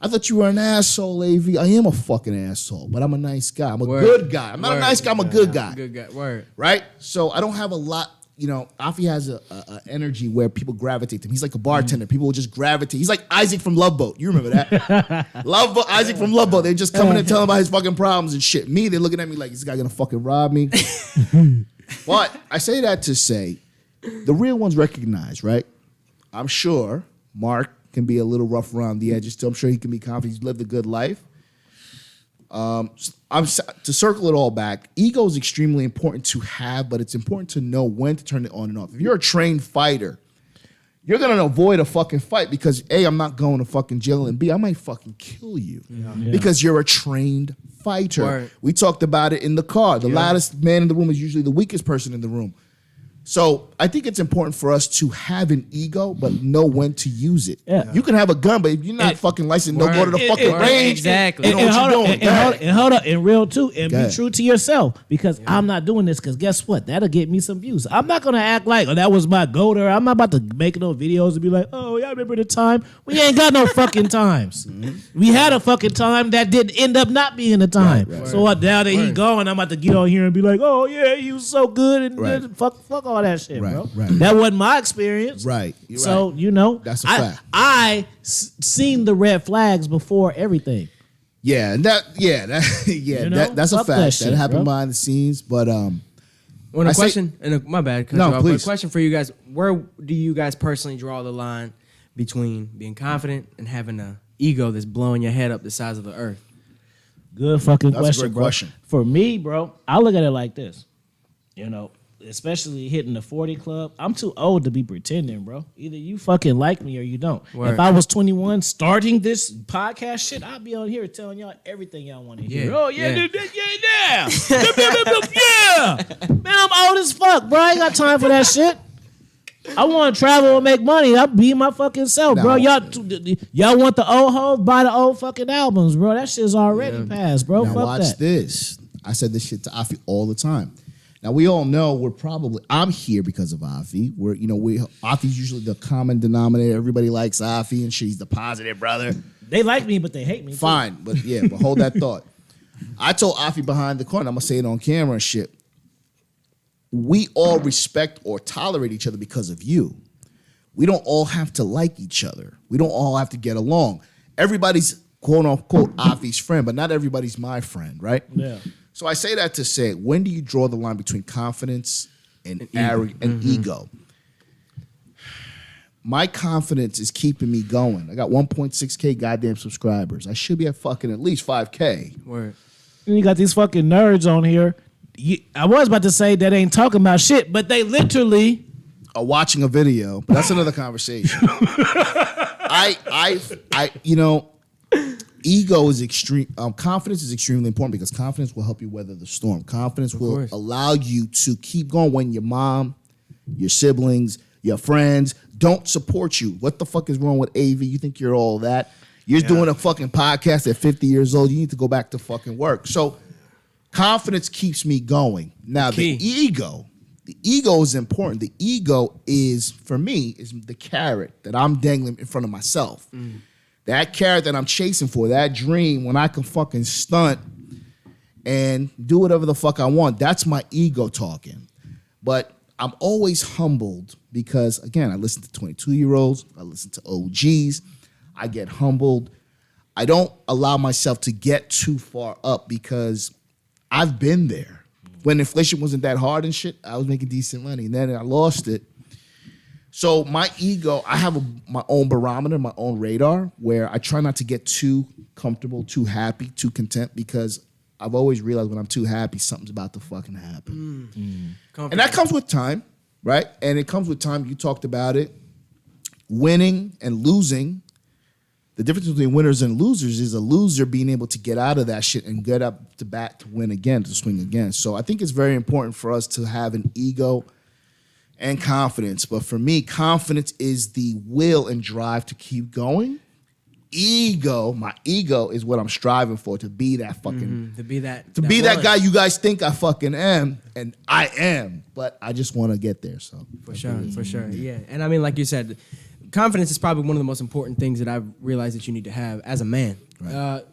I thought you were an asshole, AV. I am a fucking asshole, but I'm a nice guy. I'm a good guy. I'm not a nice guy. I'm a good guy. Good guy. Word. Right? So I don't have a lot. You know, Afi has a energy where people gravitate to him. He's like a bartender. People will just gravitate. He's like Isaac from Love Boat. You remember that? Isaac from Love Boat. They just come in and tell him about his fucking problems and shit. Me, they're looking at me like, is this guy gonna fucking rob me? But I say that to say, the real ones recognize, right? I'm sure Mark can be a little rough around the edges too. I'm sure he can be confident. He's lived a good life. To circle it all back, ego is extremely important to have, but it's important to know when to turn it on and off. If you're a trained fighter, you're gonna avoid a fucking fight because A, I'm not going to fucking jail, and B, I might fucking kill you because you're a trained fighter. Word. We talked about it in the car. The loudest man in the room is usually the weakest person in the room. So I think it's important for us to have an ego, but know when to use it. Yeah. You can have a gun, but if you're not fucking licensed, no go to the fucking word. range. Exactly. You know what you're doing. And hold up, and real too, and Go be ahead. true to yourself because I'm not doing this because guess what? That'll get me some views. I'm not gonna act like that was my go there. I'm not about to make no videos and be like, oh yeah, I remember the time. We ain't got no fucking times. We had a fucking time that did end up not being a time. Right. So now that he gone, I'm about to get on here and be like, oh yeah, he was so good and Right. fuck all that shit, Right, bro. right. That wasn't my experience. Right. You're So right. you know, That's a fact. I seen the red flags before everything. Yeah, and that's You know? a Fuck fact. that That shit, happened bro. behind the scenes, but Well, I a say- question, my bad. cut No, you off, but please. a question for you guys: where do you guys personally draw the line between being confident and having an ego that's blowing your head up the size of the earth? Good fucking That's a question, great bro. question. For me, bro, I look at it like this. You know, especially hitting the 40 club. I'm too old to be pretending, bro. Either you fucking like me or you don't. Word. If I was 21 starting this podcast shit, I'd be on here telling y'all everything y'all want to hear. Yeah, Oh, yeah, yeah. yeah. Yeah. Man, I'm old as fuck, bro. I ain't got time for that shit. I want to travel and make money. I'll be my fucking self, bro. No. Y'all want the old hoes? Buy the old fucking albums, bro. That shit's already passed, bro. now Fuck watch that. this. I said this shit to Afi all the time. Now we all know I'm here because of Afi. Afi's usually the common denominator. Everybody likes Afi and shit. He's the positive brother. They like me, but they hate me. too. Fine, but hold that thought. I told Afi behind the corner, I'm gonna say it on camera and shit. We all respect or tolerate each other because of you. We don't all have to like each other. We don't all have to get along. Everybody's quote unquote Afi's friend, but not everybody's my friend, right? Yeah. So I say that to say, when do you draw the line between confidence and ego? My confidence is keeping me going. I got 1.6K goddamn subscribers. I should be at fucking at least 5K. Word. And you got these fucking nerds on here. I was about to say that ain't talking about shit, but they literally Watching a video, but that's another conversation. Ego is extreme. Confidence is extremely important because confidence will help you weather the storm. Confidence will course. allow you to keep going when your mom, your siblings, your friends don't support you. What the fuck is wrong with AV? You think you're all that? You're doing a fucking podcast at 50 years old. You need to go back to fucking work. So confidence keeps me going. Now Key. the ego is important. The ego is, for me, is the carrot that I'm dangling in front of myself. That carrot that I'm chasing for, that dream when I can fucking stunt and do whatever the fuck I want. That's my ego talking. But I'm always humbled because, again, I listen to 22-year-olds. I listen to OGs. I get humbled. I don't allow myself to get too far up because I've been there. When inflation wasn't that hard and shit, I was making decent money. And then I lost it. So my ego, I have my own barometer, my own radar, where I try not to get too comfortable, too happy, too content, because I've always realized when I'm too happy, something's about to fucking happen. And that comes with time, right? And it comes with time. You talked about it. Winning and losing. The difference between winners and losers is a loser being able to get out of that shit and get up to bat to win again, to swing again. So I think it's very important for us to have an ego and confidence. But for me, confidence is the will and drive to keep going. My ego is what I'm striving for, to be that fucking, to be that that guy you guys think I fucking am, and I am, but I just want to get there. So for sure, yeah. And I mean, like you said, confidence is probably one of the most important things that I've realized that you need to have as a man. Right.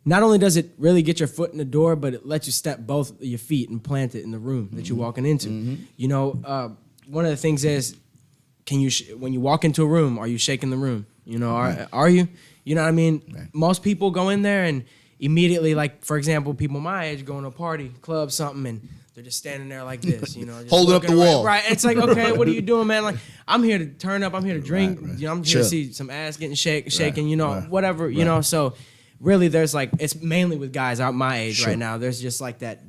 Not only does it really get your foot in the door, but it lets you step both of your feet and plant it in the room that you're walking into. You know, one of the things is, when you walk into a room, are you shaking the room? You know, are you? You know what I mean? Right. Most people go in there and immediately, like, for example, people my age go to a party, club, something, and they're just standing there like this, you know, just holding up the looking wall. Right. It's like, okay, what are you doing, man? Like, I'm here to turn up. I'm here to drink. Right. You know, I'm here Chill. to see some ass getting shaken. You know, Right. whatever. You know, so really, there's like, it's mainly with guys out my age right now. There's just like that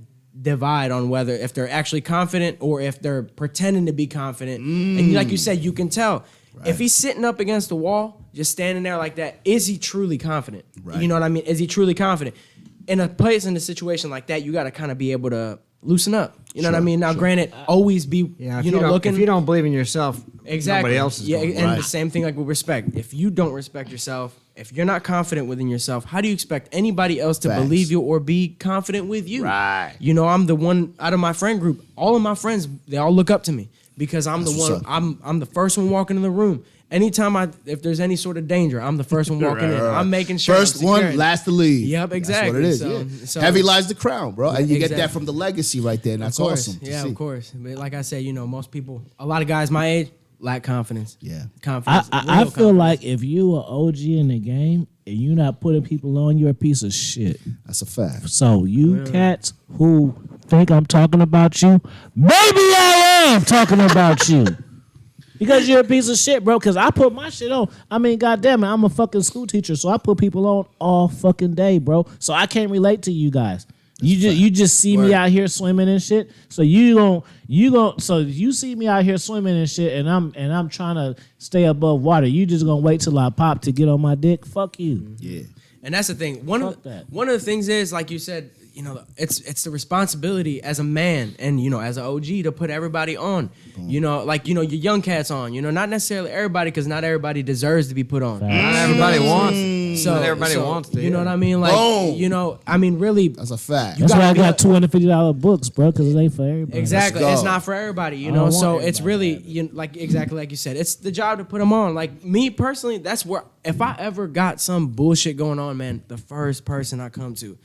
divide on whether if they're actually confident or if they're pretending to be confident. And like you said, you can tell. If he's sitting up against the wall, just standing there like that, is he truly confident? Right. You know what I mean? Is he truly confident? In a place, in a situation like that, you got to kind of be able to loosen up. You know what I mean? Now, granted, always be, Yeah, if you know, looking. if you don't believe in yourself, Exactly. nobody else is going to. And the same thing like with respect. If you don't respect yourself, if you're not confident within yourself, how do you expect anybody else to Facts. believe you or be confident with you? Right. You know, I'm the one out of my friend group. All of my friends, they all look up to me because I'm That's the one. what's up. I'm the first one walking in the room. Anytime if there's any sort of danger, I'm the first one walking in. I'm making sure. First I'm one, securing. last to leave. Yep, exactly. That's what it is. So- Heavy lies the crown, bro. And you get exactly. that from the legacy right there. And that's Of course. awesome. to Yeah, see. of course. But like I said, you know, most people, a lot of guys my age lack confidence. Yeah. Confidence. I real feel confidence. like if you an OG in the game and you not putting people on, you're a piece of shit. That's a fact. So you cats who think I'm talking about you, maybe I am talking about you. Because you're a piece of shit, bro. Because I put my shit on. I mean, goddamn it, I'm a fucking school teacher, so I put people on all fucking day, bro. So I can't relate to you guys. You just see me out here swimming and shit. So so you see me out here swimming and shit, and I'm trying to stay above water. You just gonna wait till I pop to get on my dick? Fuck you. Yeah. And that's the thing. One of the things is, like you said, you know, it's the responsibility as a man and, you know, as an OG to put everybody on. You know, like, you know, your young cats on. You know, not necessarily everybody, because not everybody deserves to be put on. Not everybody wants it. So, Not everybody wants to. You know yeah. what I mean? Like, Boom. you know, I mean, really. That's a fact. That's why I got gotta $250 books, bro, because it ain't for everybody. Exactly. Let's It's go. not for everybody, you I know. don't So want it's everybody really, you know, like exactly like you said, it's the job to put them on. Like me personally, that's where if I ever got some bullshit going on, man, the first person I come to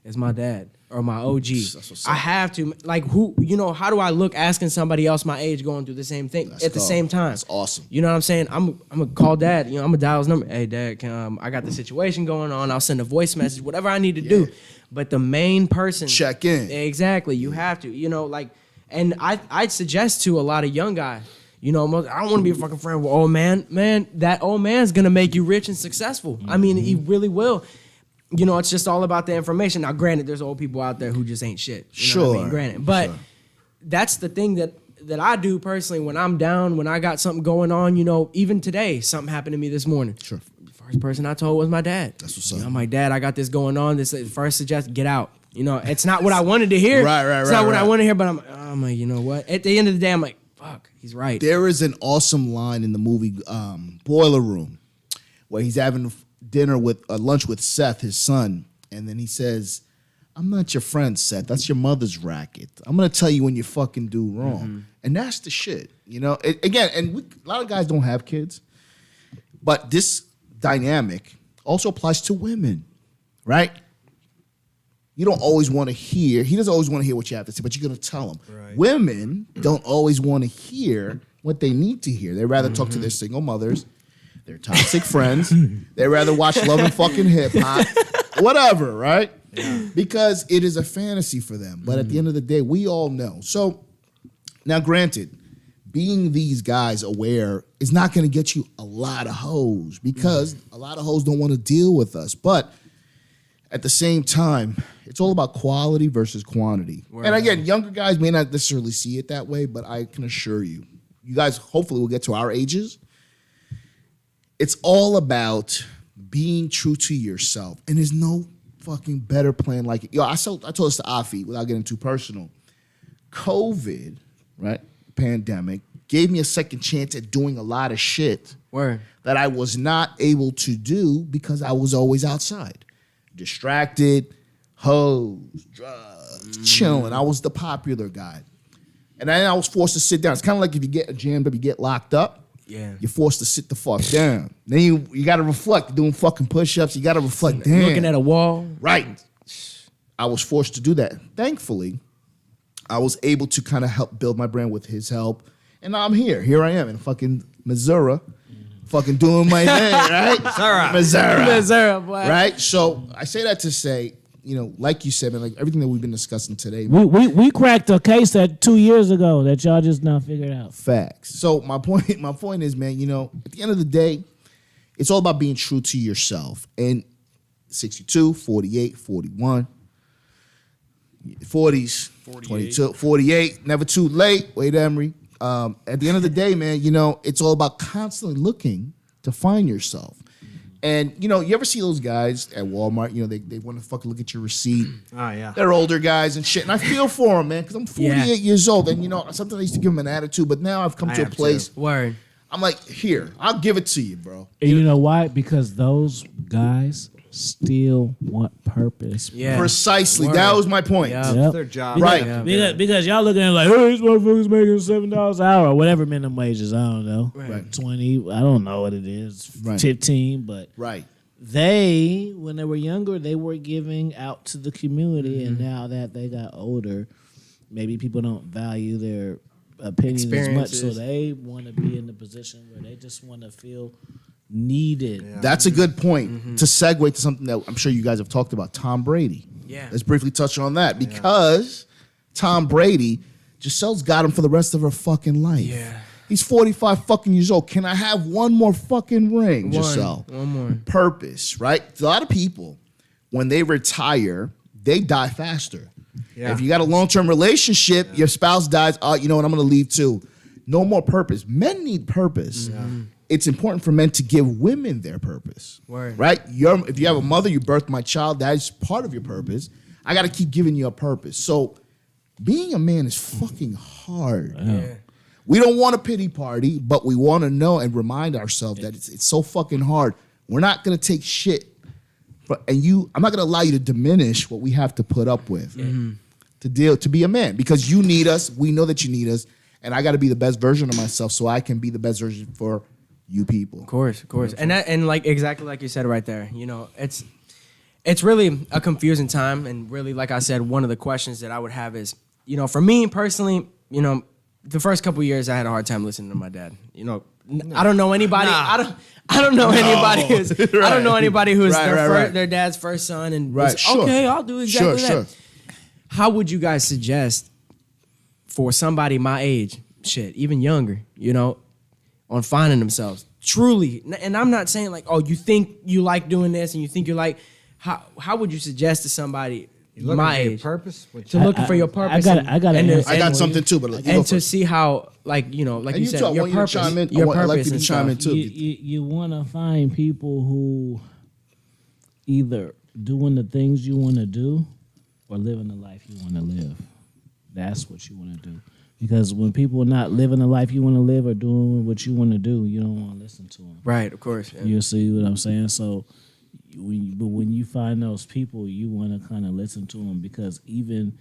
is my dad or my OG. what's I up. have to, like, who, you know, how do I look asking somebody else my age going through the same thing Let's at the go. same time? That's awesome. You know what I'm saying? I'm gonna call dad. You know, I'm gonna dial his number. Hey, dad, I got the situation going on. I'll send a voice message, whatever I need to do. But the main person, Check in. Exactly. You have to. You know, like, and I'd suggest to a lot of young guys. You know, I don't want to be a fucking friend with old man. Man, that old man's gonna make you rich and successful. I mean, he really will. You know, it's just all about the information. Now, granted, there's old people out there who just ain't shit. You know what I mean? Sure. Granted, but that's the thing that I do personally when I'm down, when I got something going on. You know, even today, something happened to me this morning. Sure. First person I told was my dad. That's what's You know, up. I'm like, Dad, I got this going on. This first suggest get out. You know, it's not what I wanted to hear. It's not what I want to hear, but I'm like, you know what? At the end of the day, I'm like, fuck, he's right. There is an awesome line in the movie Boiler Room where he's having dinner with lunch with Seth, his son, and then he says, "I'm not your friend, Seth. That's your mother's racket. I'm gonna tell you when you fucking do wrong." And that's the shit, you know. A lot of guys don't have kids, but this dynamic also applies to women, right? You don't always want to hear. He doesn't always want to hear what you have to say, but you're gonna tell him. Right. Women don't always want to hear what they need to hear. They rather talk to their single mothers. They're toxic friends. They rather watch Love and fucking Hip Hop, whatever, right? Because it is a fantasy for them. But at the end of the day, we all know. So now, granted, being these guys aware is not going to get you a lot of hoes because a lot of hoes don't want to deal with us. But at the same time, it's all about quality versus quantity. And again, younger guys may not necessarily see it that way, but I can assure you, you guys hopefully will get to our ages. It's all about being true to yourself. And there's no fucking better plan like it. Yo, I told this to AFI without getting too personal. COVID, right, pandemic, gave me a second chance at doing a lot of shit that I was not able to do because I was always outside. Distracted, hoes, drugs, chilling. I was the popular guy. And then I was forced to sit down. It's kind of like if you get jammed up, you get locked up. Yeah. You're forced to sit the fuck down. Then you got to reflect, doing fucking push-ups. You got to reflect, damn. Looking at a wall. Right. I was forced to do that. Thankfully, I was able to kind of help build my brand with his help. And now I'm here. Here I am in fucking Missouri. Fucking doing my thing, right? Missouri, boy. right? So I say that to say, you know, like you said, man, like everything that we've been discussing today. We cracked a case that 2 years ago that y'all just now figured out. Facts. So my point is, man, you know, at the end of the day, it's all about being true to yourself. And 62, 48, 41, 40s, 22, 48, never too late. Wait, Emery. At the end of the day, man, you know, it's all about constantly looking to find yourself. And, you know, you ever see those guys at Walmart, you know, they want to fucking look at your receipt. Oh, yeah. They're older guys and shit. And I feel for them, man, because I'm 48 years old. And, you know, sometimes I used to give them an attitude, but now I've come to a place. Word. I'm like, here, I'll give it to you, bro. And you know why? Because those guys still want purpose. Yeah. Precisely. Word. That was my point. Yeah. Yep. Their job. Right. Because y'all looking at it like, hey, these motherfuckers making $7 an hour or whatever minimum wage is. I don't know. Right. 20. I don't know what it is. Right. 15. But Right. they, when they were younger, they were giving out to the community. And now that they got older, maybe people don't value their opinions as much. So Experiences. they want to be in the position where they just want to feel needed. That's a good point to segue to something that I'm sure you guys have talked about, Tom Brady. Yeah. Let's briefly touch on that because Tom Brady, Giselle's got him for the rest of her fucking life. Yeah. He's 45 fucking years old. Can I have one more fucking ring, Giselle? One more. Purpose, right? A lot of people, when they retire, they die faster. Yeah. If you got a long-term relationship, your spouse dies, you know what, I'm going to leave too. No more purpose. Men need purpose. It's important for men to give women their purpose. Word. Right? If you have a mother, you birthed my child, that is part of your purpose. I got to keep giving you a purpose. So being a man is fucking hard. Yeah. We don't want a pity party, but we want to know and remind ourselves that it's so fucking hard. We're not going to take shit. I'm not going to allow you to diminish what we have to put up with to be a man because you need us. We know that you need us. And I got to be the best version of myself so I can be the best version for you people. Of course. And like exactly like you said right there, you know, it's really a confusing time. And really, like I said, one of the questions that I would have is, you know, for me personally, you know, the first couple of years I had a hard time listening to my dad. You know, I don't know anybody. I don't know anybody who's I don't know anybody who's their dad's first son and was, okay, I'll do exactly that. Sure. How would you guys suggest for somebody my age, shit, even younger, you know, on finding themselves truly? And I'm not saying like, oh, you think you like doing this and you think you like. How would you suggest to somebody my age purpose? to looking for your purpose? I got something too, but and to see how, like, you know, like you said, your purpose. I'd like purpose you to and chime in stuff. too. You want to find people who either doing the things you want to do or living the life you want to live. That's what you want to do. Because when people are not living the life you want to live or doing what you want to do, you don't want to listen to them. Right, of course. Yeah. You see what I'm saying? So, when you find those people, you want to kind of listen to them because even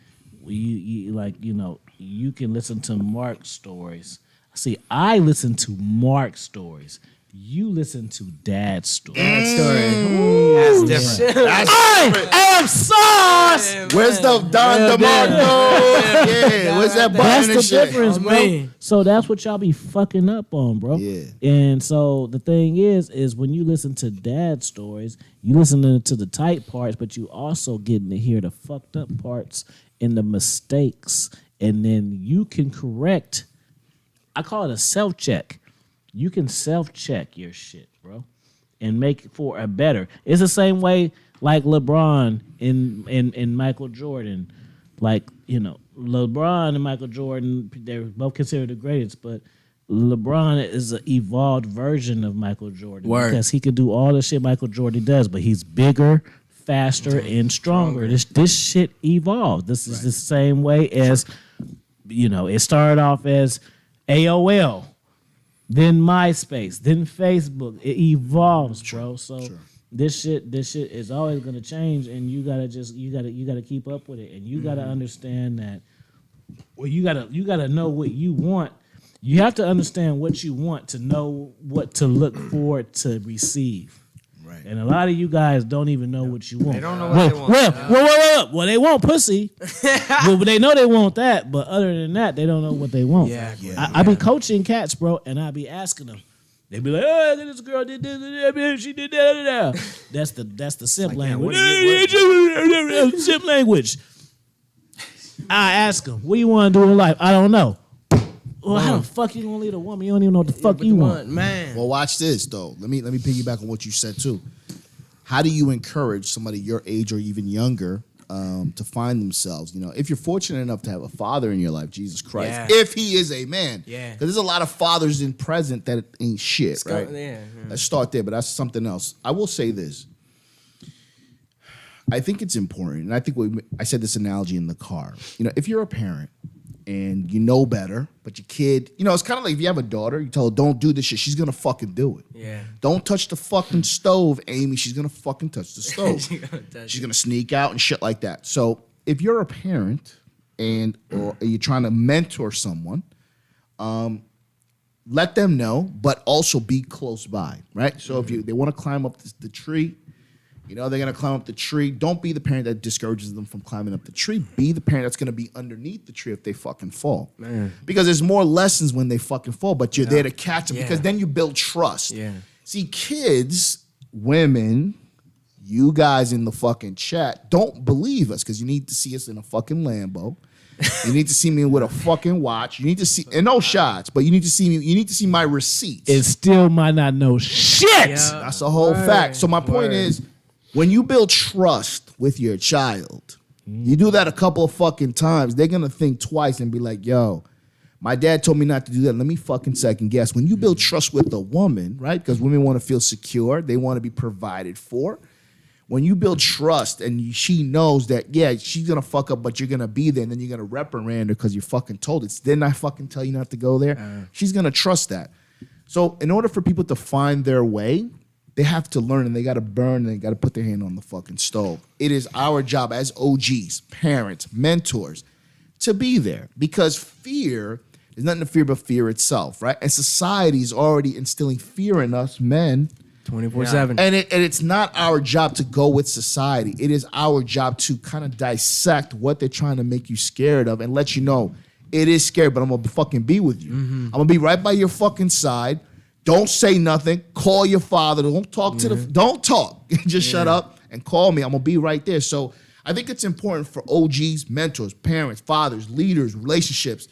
you like, you know, you can listen to Mark's stories. See, I listen to Mark's stories. you listen to Dad's story. That's different. I am sauce. Where's the Don DeMarco? Yeah, where's that button That's and the shit? difference, bro. man. So that's what y'all be fucking up on, bro. Yeah. And so the thing is when you listen to Dad's stories, you listen to the tight parts, but you also getting to hear the fucked up parts and the mistakes, and then you can correct. I call it a self-check. You can self-check your shit, bro, and make it for a better. It's the same way like LeBron and Michael Jordan. Like, you know, LeBron and Michael Jordan, they're both considered the greatest, but LeBron is an evolved version of Michael Jordan. Word. Because he can do all the shit Michael Jordan does, but he's bigger, faster, and stronger. This shit evolved. This is the same way as, you know, it started off as AOL, then MySpace, then Facebook. It evolves, bro. So this shit is always gonna change, and you gotta keep up with it, and you gotta understand that. Well, you gotta know what you want. You have to understand what you want to know what to look for to receive. Right. And a lot of you guys don't even know what you want. They don't know what they want. Well, they want pussy. Well, they know they want that, but other than that, they don't know what they want. Yeah. I be coaching cats, bro, and I be asking them. They be like, "Oh, this girl did this, she did that." That's the simp language. Simp language. I ask them, "What do you want to do in life?" I don't know. Well, how the fuck you gonna lead a woman? You don't even know what the fuck you want. Man. Well, watch this though. Let me piggyback on what you said too. How do you encourage somebody your age or even younger to find themselves? You know, if you're fortunate enough to have a father in your life, Jesus Christ, Yeah. if he is a man, Yeah. because there's a lot of fathers in present that ain't shit, right? Yeah. Let's start there, but that's something else. I will say this. I think it's important, and I think I said this analogy in the car. You know, if you're a parent and you know better, but your kid, you know, it's kind of like if you have a daughter, you tell her, don't do this shit, she's gonna fucking do it. Yeah. Don't touch the fucking stove, Amy, she's gonna fucking touch the stove. She's gonna sneak out and shit like that. So if you're a parent or you're trying to mentor someone, let them know, but also be close by, right? So if they want to climb up the tree, you know, they're going to climb up the tree. Don't be the parent that discourages them from climbing up the tree. Be the parent that's going to be underneath the tree if they fucking fall. Man. Because there's more lessons when they fucking fall, but you're there to catch them because then you build trust. Yeah. See, kids, women, you guys in the fucking chat, don't believe us because you need to see us in a fucking Lambo. You need to see me with a fucking watch. You need to see, and no shots, but you need to see me. You need to see my receipts. It still might not know shit. Yeah. That's the whole fact. So my point is, when you build trust with your child, you do that a couple of fucking times, they're going to think twice and be like, yo, my dad told me not to do that. Let me fucking second guess. When you build trust with a woman, right? Because women want to feel secure. They want to be provided for. When you build trust and she knows that, yeah, she's going to fuck up, but you're going to be there, and then you're going to reprimand her because you fucking told it. Didn't I fucking tell you not to go there? She's going to trust that. So in order for people to find their way, they have to learn, and they got to burn, and they got to put their hand on the fucking stove. It is our job as OGs, parents, mentors, to be there, because fear is nothing to fear but fear itself, right? And society is already instilling fear in us men. 24/7. And it's not our job to go with society. It is our job to kind of dissect what they're trying to make you scared of and let you know it is scary, but I'm going to fucking be with you. I'm going to be right by your fucking side. Don't say nothing. Call your father. Don't talk to don't talk. Just shut up and call me. I'm going to be right there. So I think it's important for OGs, mentors, parents, fathers, leaders, relationships.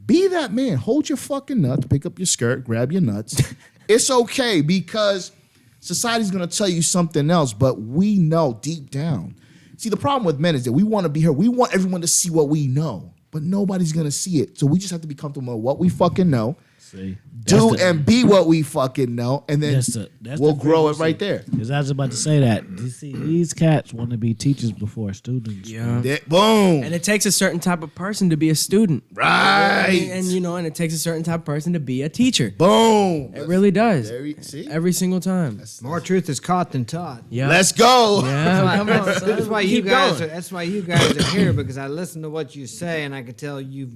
Be that man. Hold your fucking nuts. Pick up your skirt. Grab your nuts. It's okay, because society's going to tell you something else, but we know deep down. See, the problem with men is that we want to be here. We want everyone to see what we know, but nobody's going to see it. So we just have to be comfortable with what we fucking know. See, Do and be what we fucking know, and then that's we'll the grow it frequency. right there. Because I was about to say that. You see, these cats want to be teachers before students. Yeah. Boom. And it takes a certain type of person to be a student. Right. And you know, and it takes a certain type of person to be a teacher. Boom. It really does. See? Every single time. More truth is caught than taught. Yeah. Let's go. Yeah, come on, son. That's why you Keep guys. going. That's why you guys are here, because I listen to what you say and I can tell you've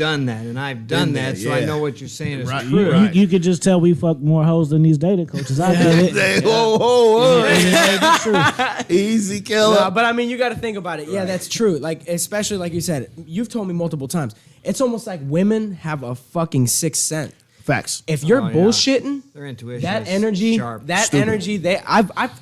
done that, and I've done Been that, there, so I yeah. know what you're saying is Right. true. You could just tell we fuck more hoes than these dating coaches. I get it. Hey, whoa. Easy killer. No, but I mean, you got to think about it. Yeah, that's true. Like, especially like you said, you've told me multiple times. It's almost like women have a fucking sixth sense. Facts. If you're Oh, yeah. bullshitting, Their intuition that is energy, sharp.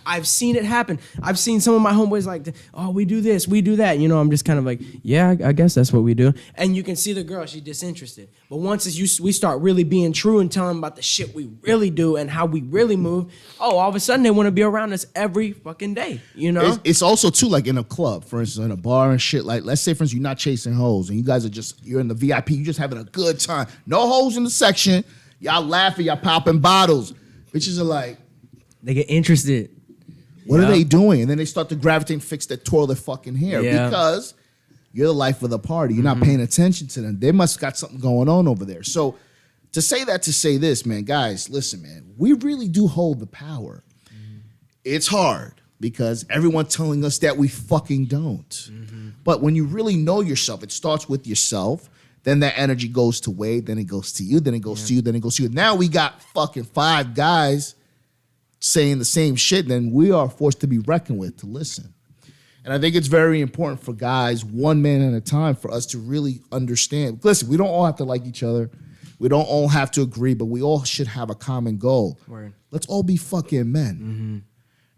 I've seen it happen. I've seen some of my homeboys like, oh, we do this, we do that. You know, I'm just kind of like, yeah, I guess that's what we do. And you can see the girl, she's disinterested. But once we start really being true and telling them about the shit we really do and how we really move, all of a sudden they want to be around us every fucking day. You know, It's also too like in a club, for instance, in a bar and shit. Like, let's say, for instance, you're not chasing hoes, and you guys you're in the VIP, you just having a good time. No hoes in the section. Y'all laughing, y'all popping bottles. Bitches are like, they get interested. what are they doing? And then they start to gravitate and fix their toilet fucking hair Yeah. because you're the life of the party. You're not paying attention to them. They must got something going on over there. So to say this, man, guys, listen, man, we really do hold the power. It's hard because everyone's telling us that we fucking don't. But when you really know yourself, it starts with yourself. Then that energy goes to Wade, then it goes to you, then it goes to you, then it goes to you. Now we got fucking 5 guys saying the same shit, then we are forced to be reckoned with to listen. And I think it's very important for guys, one man at a time, for us to really understand. Listen, we don't all have to like each other. We don't all have to agree, but we all should have a common goal. Word. Let's all be fucking men.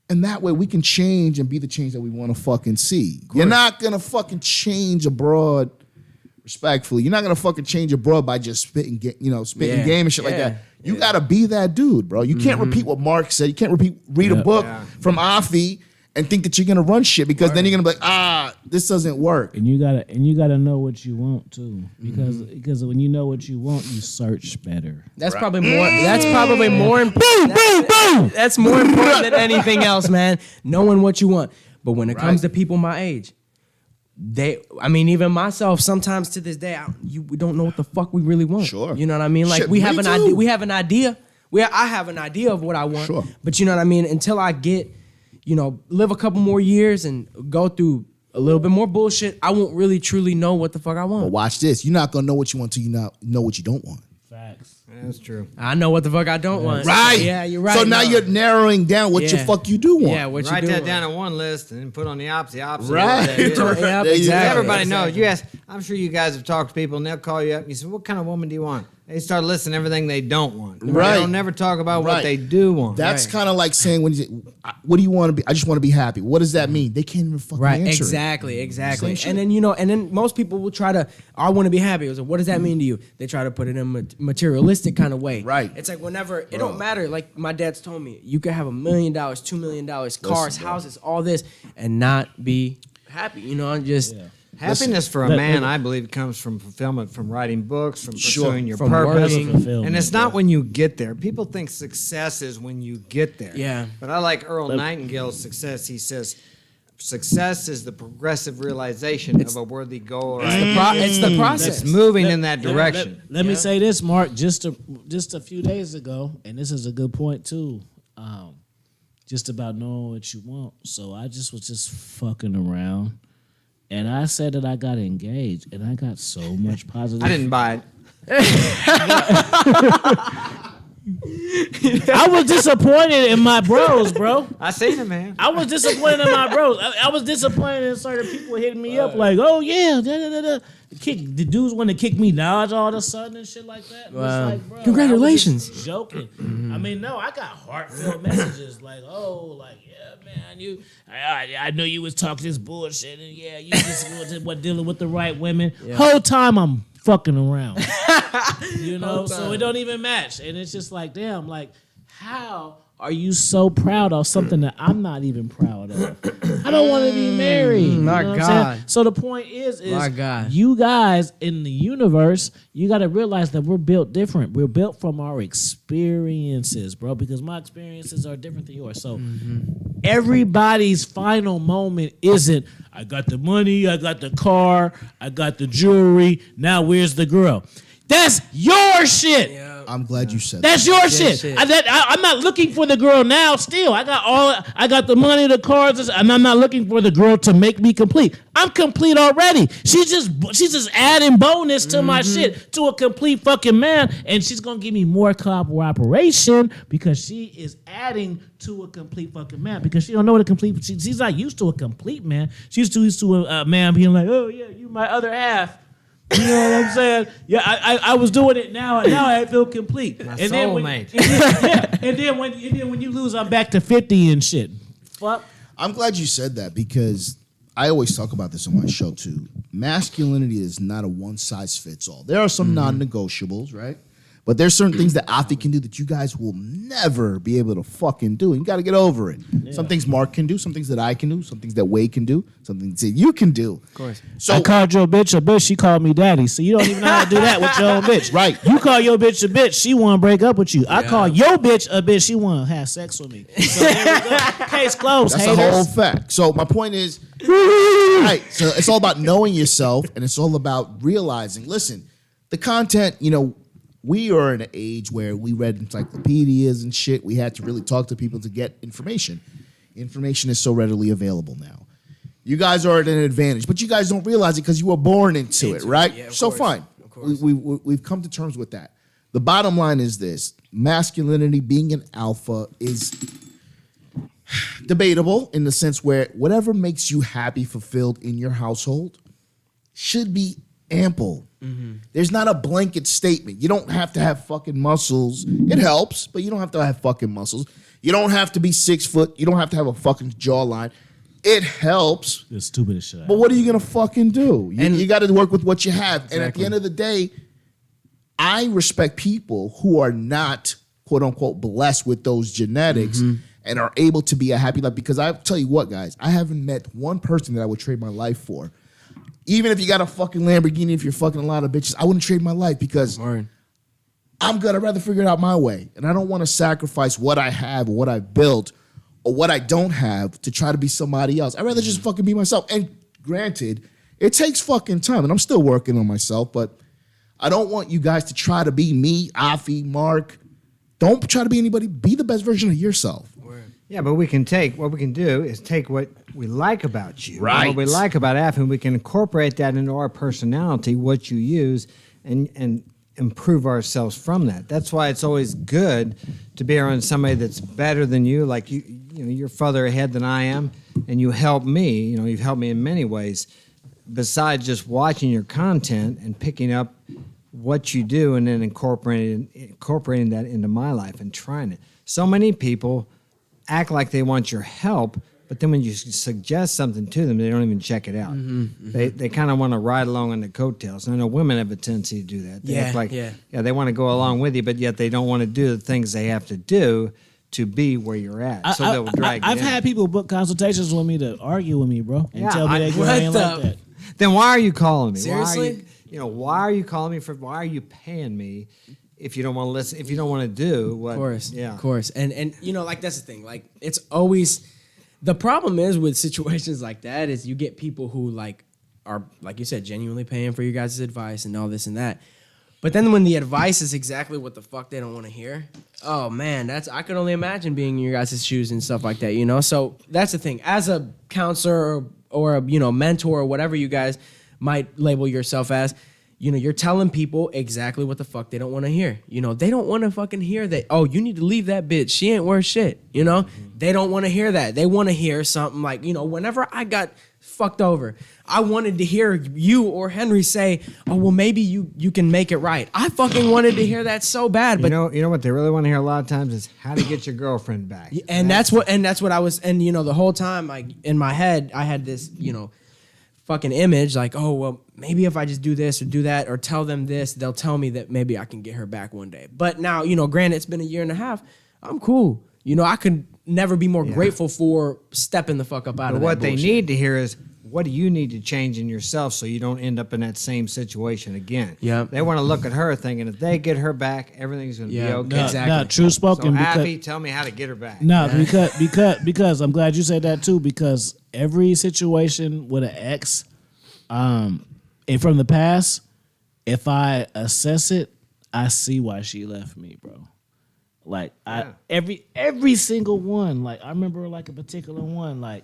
And that way we can change and be the change that we want to fucking see. You're not going to fucking change abroad. Respectfully, you're not gonna fucking change your bro by just spitting game and shit like that. You gotta be that dude, bro. You can't repeat what Mark said. You can't read a book from AFI and think that you're gonna run shit because then you're gonna be like, this doesn't work. And you gotta know what you want too, because when you know what you want, you search better. That's probably more. That's probably more important. That's more important than anything else, man. Knowing what you want. But when it comes to people my age, even myself, sometimes to this day, we don't know what the fuck we really want. Sure. You know what I mean? Like Shit, we me have an too. idea. We have an idea. I have an idea of what I want. Sure. But you know what I mean? Until I get, live a couple more years and go through a little bit more bullshit, I won't really truly know what the fuck I want. But watch this. You're not gonna know what you want till you know what you don't want. Facts. That's true. I know what the fuck I don't want. Right. Yeah, you're right. So now you're narrowing down what the fuck you do want. Yeah, what you Write do that want. down on one list and then put on the opposite. Right. Of what that is. Yep, There you exactly. go. Everybody knows. You ask. I'm sure you guys have talked to people, and they'll call you up. And you say, "What kind of woman do you want?" They start listing everything they don't want. Right. They don't never talk about what Right. they do want. That's kind of like saying when you say, "What do you want to be?" I just want to be happy. What does that mean? They can't even fucking Right, answer it. exactly. Same shit. And then most people will try to, I want to be happy. So what does that mean to you? They try to put it in a materialistic kind of way. Right. It's like whenever, it don't matter. Like my dad's told me, you could have $1 million, $2 million, cars, bro. houses, all this, and not be happy. And just Happiness for a Let- man, let- I believe, comes from fulfillment, from writing books, from Sure. pursuing your From purpose. working. Fulfillment, And it's not when you get there. People think success is when you get there. Yeah. But I like Earl Nightingale's success. He says, success is the progressive realization of a worthy goal. Or it's the process. It's moving in that direction. Let me say this, Mark. Just a few days ago, and this is a good point too. Just about knowing what you want. So I was just fucking around, and I said that I got engaged, and I got so much positive. I didn't buy it. I was disappointed in my bros, bro. I seen it, man. I was disappointed in my bros. I was disappointed in certain people hitting me up like, "Oh yeah, da, da, da, da." The dudes want to kick me Dodge all of a sudden and shit like that. Wow. It's like, bro, Congratulations. I was just joking. I mean, no, I got heartfelt messages like, "Oh, like yeah, man, I knew you was talking this bullshit, and yeah, you just wasn't dealing with the right women." Whole time I'm fucking around, so it don't even match, and it's just like, damn, like how are you so proud of something that I'm not even proud of? I don't want to be married. my you know what I'm God. saying? So the point is My God. you guys in the universe, you got to realize that we're built different. We're built from our experiences, bro, because my experiences are different than yours. So everybody's final moment isn't, I got the money, I got the car, I got the jewelry, now where's the girl? That's your shit. Yeah. I'm glad you said That's that. your Yeah, shit. shit. I'm not looking for the girl now. Still, I got the money, the cars, and I'm not looking for the girl to make me complete. I'm complete already. She's just adding bonus to my shit, to a complete fucking man, and she's gonna give me more cooperation because she is adding to a complete fucking man, because she don't know what a complete. She's not used to a complete man. She's too used to a man being like, oh yeah, you my other half. You know what I'm saying? Yeah, I was doing it now, and now I feel complete. My and then soulmate. and then when you lose, I'm back to 50 and shit. Fuck. I'm glad you said that because I always talk about this on my show too. Masculinity is not a one size fits all. There are some non-negotiables, right? But there's certain things that Afi can do that you guys will never be able to fucking do. You got to get over it. Yeah. Some things Mark can do, some things that I can do, some things that Wade can do, some things that you can do. Of course. So I called your bitch a bitch. She called me daddy. So you don't even know how to do that with your own bitch. Right. You call your bitch a bitch. She want to break up with you. I call your bitch a bitch. She want to have sex with me. So there we go. Case closed. that's haters. a whole fact. So my point is, right. So it's all about knowing yourself, and it's all about realizing. Listen, the content. We are in an age where we read encyclopedias and shit. We had to really talk to people to get information. Information is so readily available now. You guys are at an advantage, but you guys don't realize it because you were born into it, right? Yeah, of so course. fine. Of course. We've come to terms with that. The bottom line is this. Masculinity, being an alpha, is debatable in the sense where whatever makes you happy, fulfilled in your household should be ample. There's not a blanket statement. You don't have to have fucking muscles. It helps, but you don't have to have fucking muscles. You don't have to be 6 foot. You don't have to have a fucking jawline. It helps, The stupidest shit. but what are you gonna fucking do? You got to work with what you have. And at the Exactly. end of the day, I respect people who are not quote unquote blessed with those genetics and are able to be a happy life. Because I tell you what, guys, I haven't met one person that I would trade my life for. Even if you got a fucking Lamborghini, if you're fucking a lot of bitches, I wouldn't trade my life because Word. I'm good. I'd rather figure it out my way. And I don't want to sacrifice what I have or what I've built or what I don't have to try to be somebody else. I'd rather just fucking be myself. And granted, it takes fucking time. And I'm still working on myself, but I don't want you guys to try to be me, Afi, Mark. Don't try to be anybody. Be the best version of yourself. Yeah, but what we can do is take what we like about you, Right. what we like about Af, and we can incorporate that into our personality, what you use, and improve ourselves from that. That's why it's always good to be around somebody that's better than you, like you know, you're further ahead than I am, and you help me. You know, you've helped me in many ways, besides just watching your content and picking up what you do and then incorporating that into my life and trying it. So many people act like they want your help, but then when you suggest something to them, they don't even check it out. They kind of want to ride along on the coattails. And I know women have a tendency to do that. They act like, they want to go along with you, but yet they don't want to do the things they have to do to be where you're at. So they'll drag you I've down. had people book consultations with me to argue with me, bro, and tell me they what ain't like the- that. Then why are you calling me? Seriously? Why are you calling me for? Why are you paying me if you don't want to listen? If you don't want to do what? Of course. Yeah. Of course. And like that's the thing. Like it's always the problem is with situations like that is you get people who like are, like you said, genuinely paying for your guys' advice and all this and that. But then when the advice is exactly what the fuck they don't want to hear, oh man, I could only imagine being in your guys' shoes and stuff like that, you know? So that's the thing. As a counselor or a, mentor or whatever you guys might label yourself as, you're telling people exactly what the fuck they don't want to hear. They don't want to fucking hear that, oh, you need to leave that bitch. She ain't worth shit. They don't want to hear that. They want to hear something like, whenever I got fucked over, I wanted to hear you or Henry say, oh, well, maybe you can make it right. I fucking wanted to hear that so bad. But You know what they really want to hear a lot of times is how to get your girlfriend back. and that's what I was, and the whole time, like in my head, I had this, fucking image, like, oh, well, maybe if I just do this or do that or tell them this, they'll tell me that maybe I can get her back one day. But now, granted, it's been a year and a half. I'm cool. I could never be more grateful for stepping the fuck up out But of what that they bullshit. need to hear is, what do you need to change in yourself so you don't end up in that same situation again? Yeah. They want to look at her thinking if they get her back, everything's going to Yeah. be okay. No, Exactly. no, true So, spoken. Abby, tell me how to get her back. No, because I'm glad you said that too. Because every situation with an ex, and from the past, if I assess it, I see why she left me, bro. Like every single one. Like I remember like a particular one. Like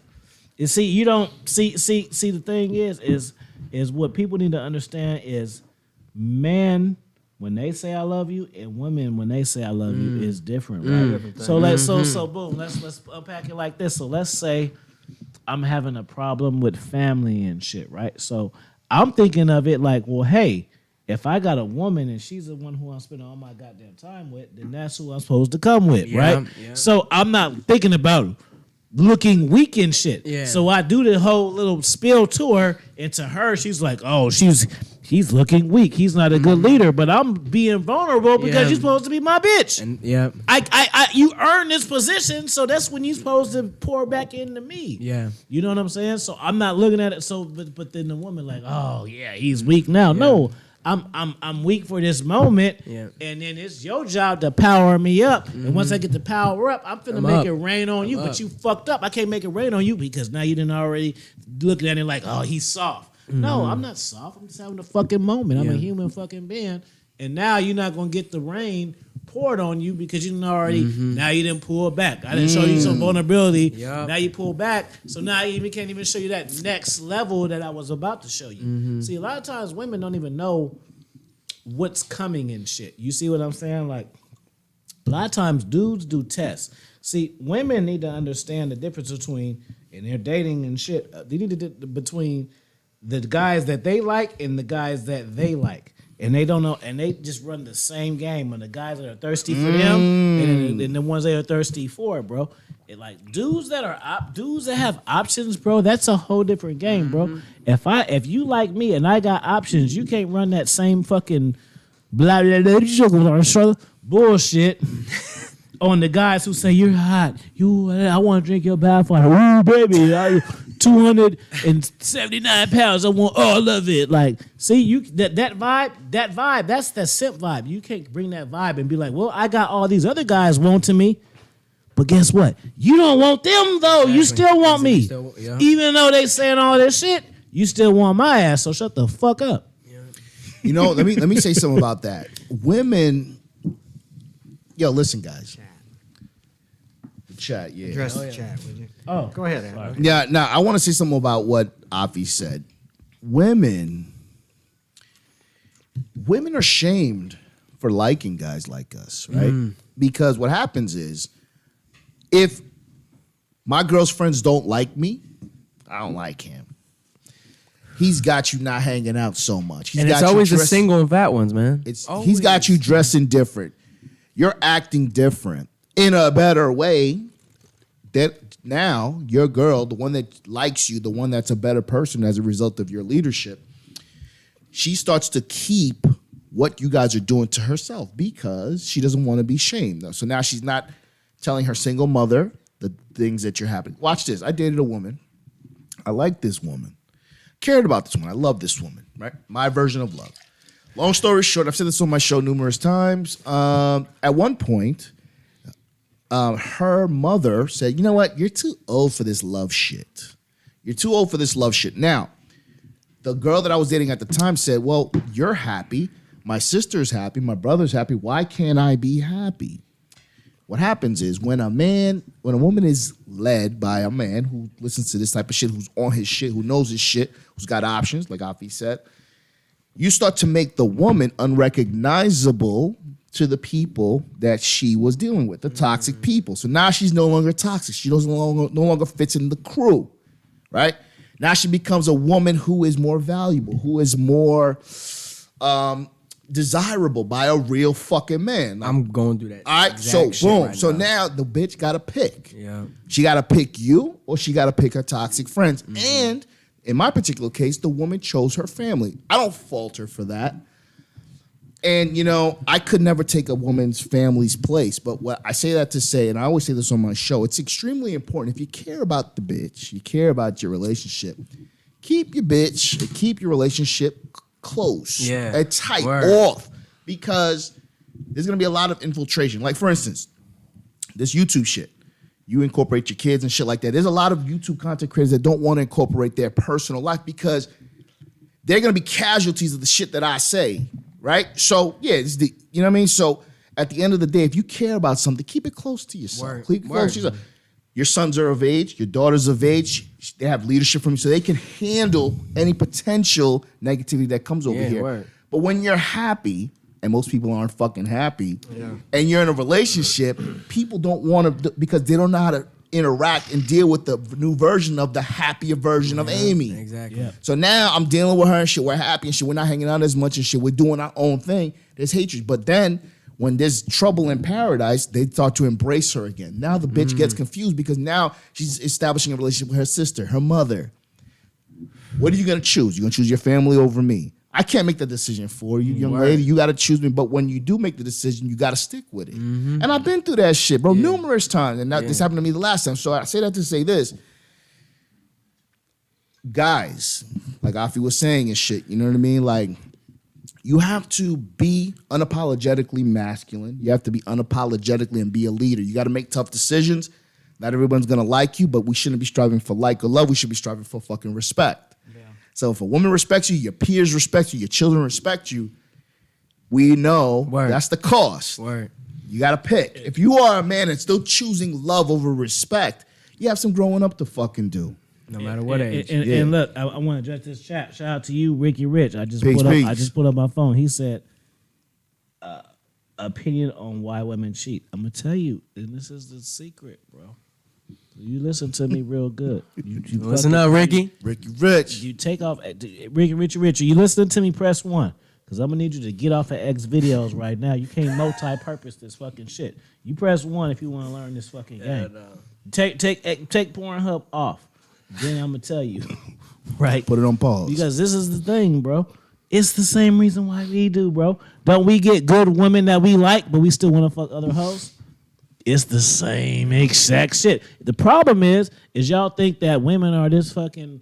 you see, you don't see. The thing is what people need to understand is men when they say I love you and women when they say I love you is different, right? So so boom. Let's unpack it like this. So let's say I'm having a problem with family and shit, right? So I'm thinking of it like, well, hey. If I got a woman and she's the one who I'm spending all my goddamn time with, then that's who I'm supposed to come with, right? Yeah. So I'm not thinking about looking weak and shit. Yeah. So I do the whole little spill to her, and to her, she's like, oh, he's looking weak. He's not a good leader, but I'm being vulnerable because Yeah. you're supposed to be my bitch. And yeah. You earn this position, so that's when you're supposed to pour back into me. Yeah. You know what I'm saying? So I'm not looking at it. So, but then the woman like, oh yeah, he's weak now. No. I'm weak for this moment, Yeah. and then it's your job to power me up. And once I get the power up, I'm finna make it rain on you. But you fucked up. I can't make it rain on you because now you didn't already looking at it like, oh, he's soft. No, I'm not soft. I'm just having a fucking moment. I'm a human fucking being. And now you're not gonna get the rain poured on you because you didn't already. Now you didn't pull back. I didn't show you some vulnerability. Yep. Now you pull back. So now I can't even show you that next level that I was about to show you. See, a lot of times women don't even know what's coming and shit. You see what I'm saying? Like a lot of times dudes do tests. See, women need to understand the difference between in their dating and shit. They need to between the guys that they like and the guys that they like. And they don't know, and they just run the same game on the guys that are thirsty for them and the ones that are thirsty for, bro. It like dudes that have options, bro. That's a whole different game, bro. If you like me and I got options, you can't run that same fucking blah blah blah bullshit on the guys who say you're hot. I want to drink your bath water. Ooh, baby, 279 pounds. I want all of it. Like, see, you that vibe, that's the simp vibe. You can't bring that vibe and be like, well, I got all these other guys wanting me. But guess what? You don't want them though. You still want me. Even though they saying all this shit, you still want my ass. So shut the fuck up. You know, let me say something about that. Women, listen, guys. Chat, yeah. Address the chat, would you? Oh, Go ahead, Adam. Yeah, now I want to say something about what Afi said. Women are shamed for liking guys like us, right? Because what happens is, if my girl's friends don't like me, I don't like him. He's got you not hanging out so much. And it's always the single and fat ones, man. He's got you dressing different. You're acting different in a better way. That now your girl, the one that likes you, the one that's a better person as a result of your leadership, she starts to keep what you guys are doing to herself because she doesn't want to be shamed. So now she's not telling her single mother the things that you're happening. Watch this. I dated a woman. I like this woman. Cared about this woman. I love this woman, right? My version of love. Long story short, I've said this on my show numerous times. At one point, her mother said, you know what? You're too old for this love shit. You're too old for this love shit. Now, the girl that I was dating at the time said, well, you're happy. My sister's happy. My brother's happy. Why can't I be happy? What happens is when a woman is led by a man who listens to this type of shit, who's on his shit, who knows his shit, who's got options, like Afi said, you start to make the woman unrecognizable to the people that she was dealing with, the toxic people. So now she's no longer toxic. She no longer fits in the crew, right? Now she becomes a woman who is more valuable, who is more desirable by a real fucking man. I'm going through that. All right, so boom. So now the bitch got to pick. Yeah. She got to pick you or she got to pick her toxic friends. And in my particular case, the woman chose her family. I don't fault her for that. And, I could never take a woman's family's place. But what I say that to say, and I always say this on my show, it's extremely important. If you care about the bitch, you care about your relationship, keep your bitch, keep your relationship close. Yeah. And tight, Word. off. Because there's going to be a lot of infiltration. Like, for instance, this YouTube shit. You incorporate your kids and shit like that. There's a lot of YouTube content creators that don't want to incorporate their personal life because they're gonna be casualties of the shit that I say, right? So yeah, you know what I mean. So at the end of the day, if you care about something, keep it close to yourself. Word. Keep it close to yourself. Your sons are of age, your daughters of age. They have leadership from you, so they can handle any potential negativity that comes over here. Word. But when you're happy, and most people aren't fucking happy, and you're in a relationship, people don't want to, because they don't know how to interact and deal with the new version of the happier version of Amy. Exactly. Yeah. So now I'm dealing with her and shit. We're happy and shit. We're not hanging out as much and shit. We're doing our own thing. There's hatred. But then when there's trouble in paradise, they start to embrace her again. Now the bitch gets confused because now she's establishing a relationship with her sister, her mother. What are you going to choose? You're going to choose your family over me. I can't make the decision for you, young lady. You got to choose me. But when you do make the decision, you got to stick with it. And I've been through that shit, bro, numerous times. And this happened to me the last time. So I say that to say this. Guys, like Afi was saying and shit, you know what I mean? Like, you have to be unapologetically masculine. You have to be unapologetically and be a leader. You got to make tough decisions. Not everyone's going to like you, but we shouldn't be striving for like or love. We should be striving for fucking respect. Yeah. So if a woman respects you, your peers respect you, your children respect you, we know that's the cost. Word. You got to pick. If you are a man and still choosing love over respect, you have some growing up to fucking do. No matter what age. And look, I want to address this chat. Shout out to you, Ricky Rich. I just Peace, put up. peace. I just put up my phone. He said, "Opinion on why women cheat." I'm gonna tell you, and this is the secret, bro. You listen to me real good. You Listen up, Ricky. Ricky Rich. You take off, Ricky. You listening to me? Press 1, because I'm gonna need you to get off of X videos right now. You can't multi-purpose this fucking shit. You press 1 if you want to learn this fucking game. No. Take Pornhub off. Then I'm gonna tell you, right? Put it on pause. Because this is the thing, bro. It's the same reason why we do, bro. Don't we get good women that we like, but we still want to fuck other hoes? It's the same exact shit. The problem is y'all think that women are this fucking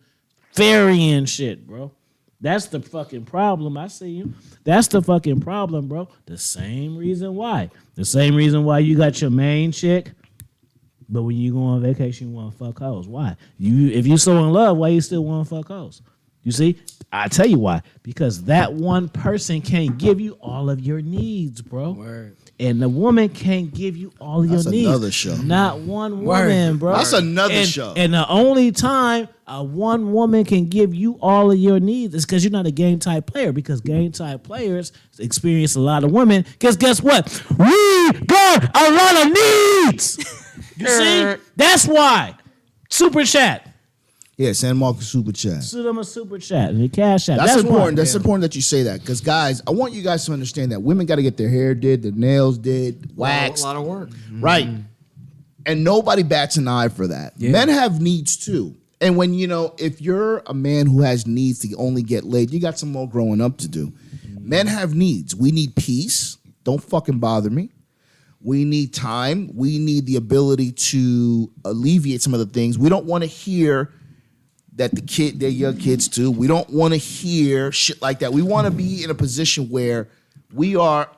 fairy and shit, bro. That's the fucking problem. I see you. That's the fucking problem, bro. The same reason why. The same reason why you got your main chick, but when you go on vacation, you want to fuck hoes. Why? If you so in love, why you still want to fuck hoes? You see? I tell you why. Because that one person can't give you all of your needs, bro. Word. And the woman can't give you all of your That's needs. another show. Not one woman, bro. That's another show. And the only time a one woman can give you all of your needs is because you're not a game type player. Because game type players experience a lot of women. Because guess what? We got a lot of needs. You see? That's why. Super chat. Yeah, San Marcos Super Chat. Send them a super chat and a cash app. That's important. why. That's important that you say that. Because, guys, I want you guys to understand that women got to get their hair did, their nails did, waxed. A lot of work. Right. And nobody bats an eye for that. Yeah. Men have needs too. And when, if you're a man who has needs to only get laid, you got some more growing up to do. Men have needs. We need peace. Don't fucking bother me. We need time. We need the ability to alleviate some of the things. We don't want to hear that they're your kids too. We don't want to hear shit like that. We want to be in a position where we are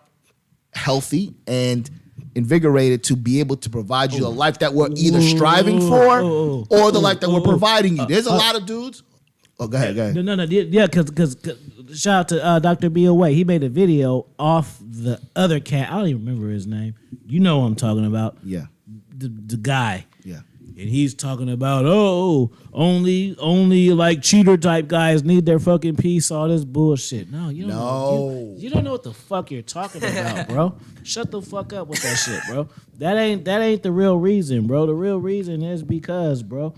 healthy and invigorated to be able to provide you the life that we're either striving for or the life that we're providing you. There's a lot of dudes. Oh, go ahead. No. Yeah, because shout out to Dr. B.O.A. He made a video off the other cat. I don't even remember his name. You know what I'm talking about. Yeah. The guy. Yeah. And he's talking about, only like cheater type guys need their fucking peace, all this bullshit. No, you don't know. You don't know what the fuck you're talking about, bro. Shut the fuck up with that shit, bro. That ain't the real reason, bro. The real reason is because, bro,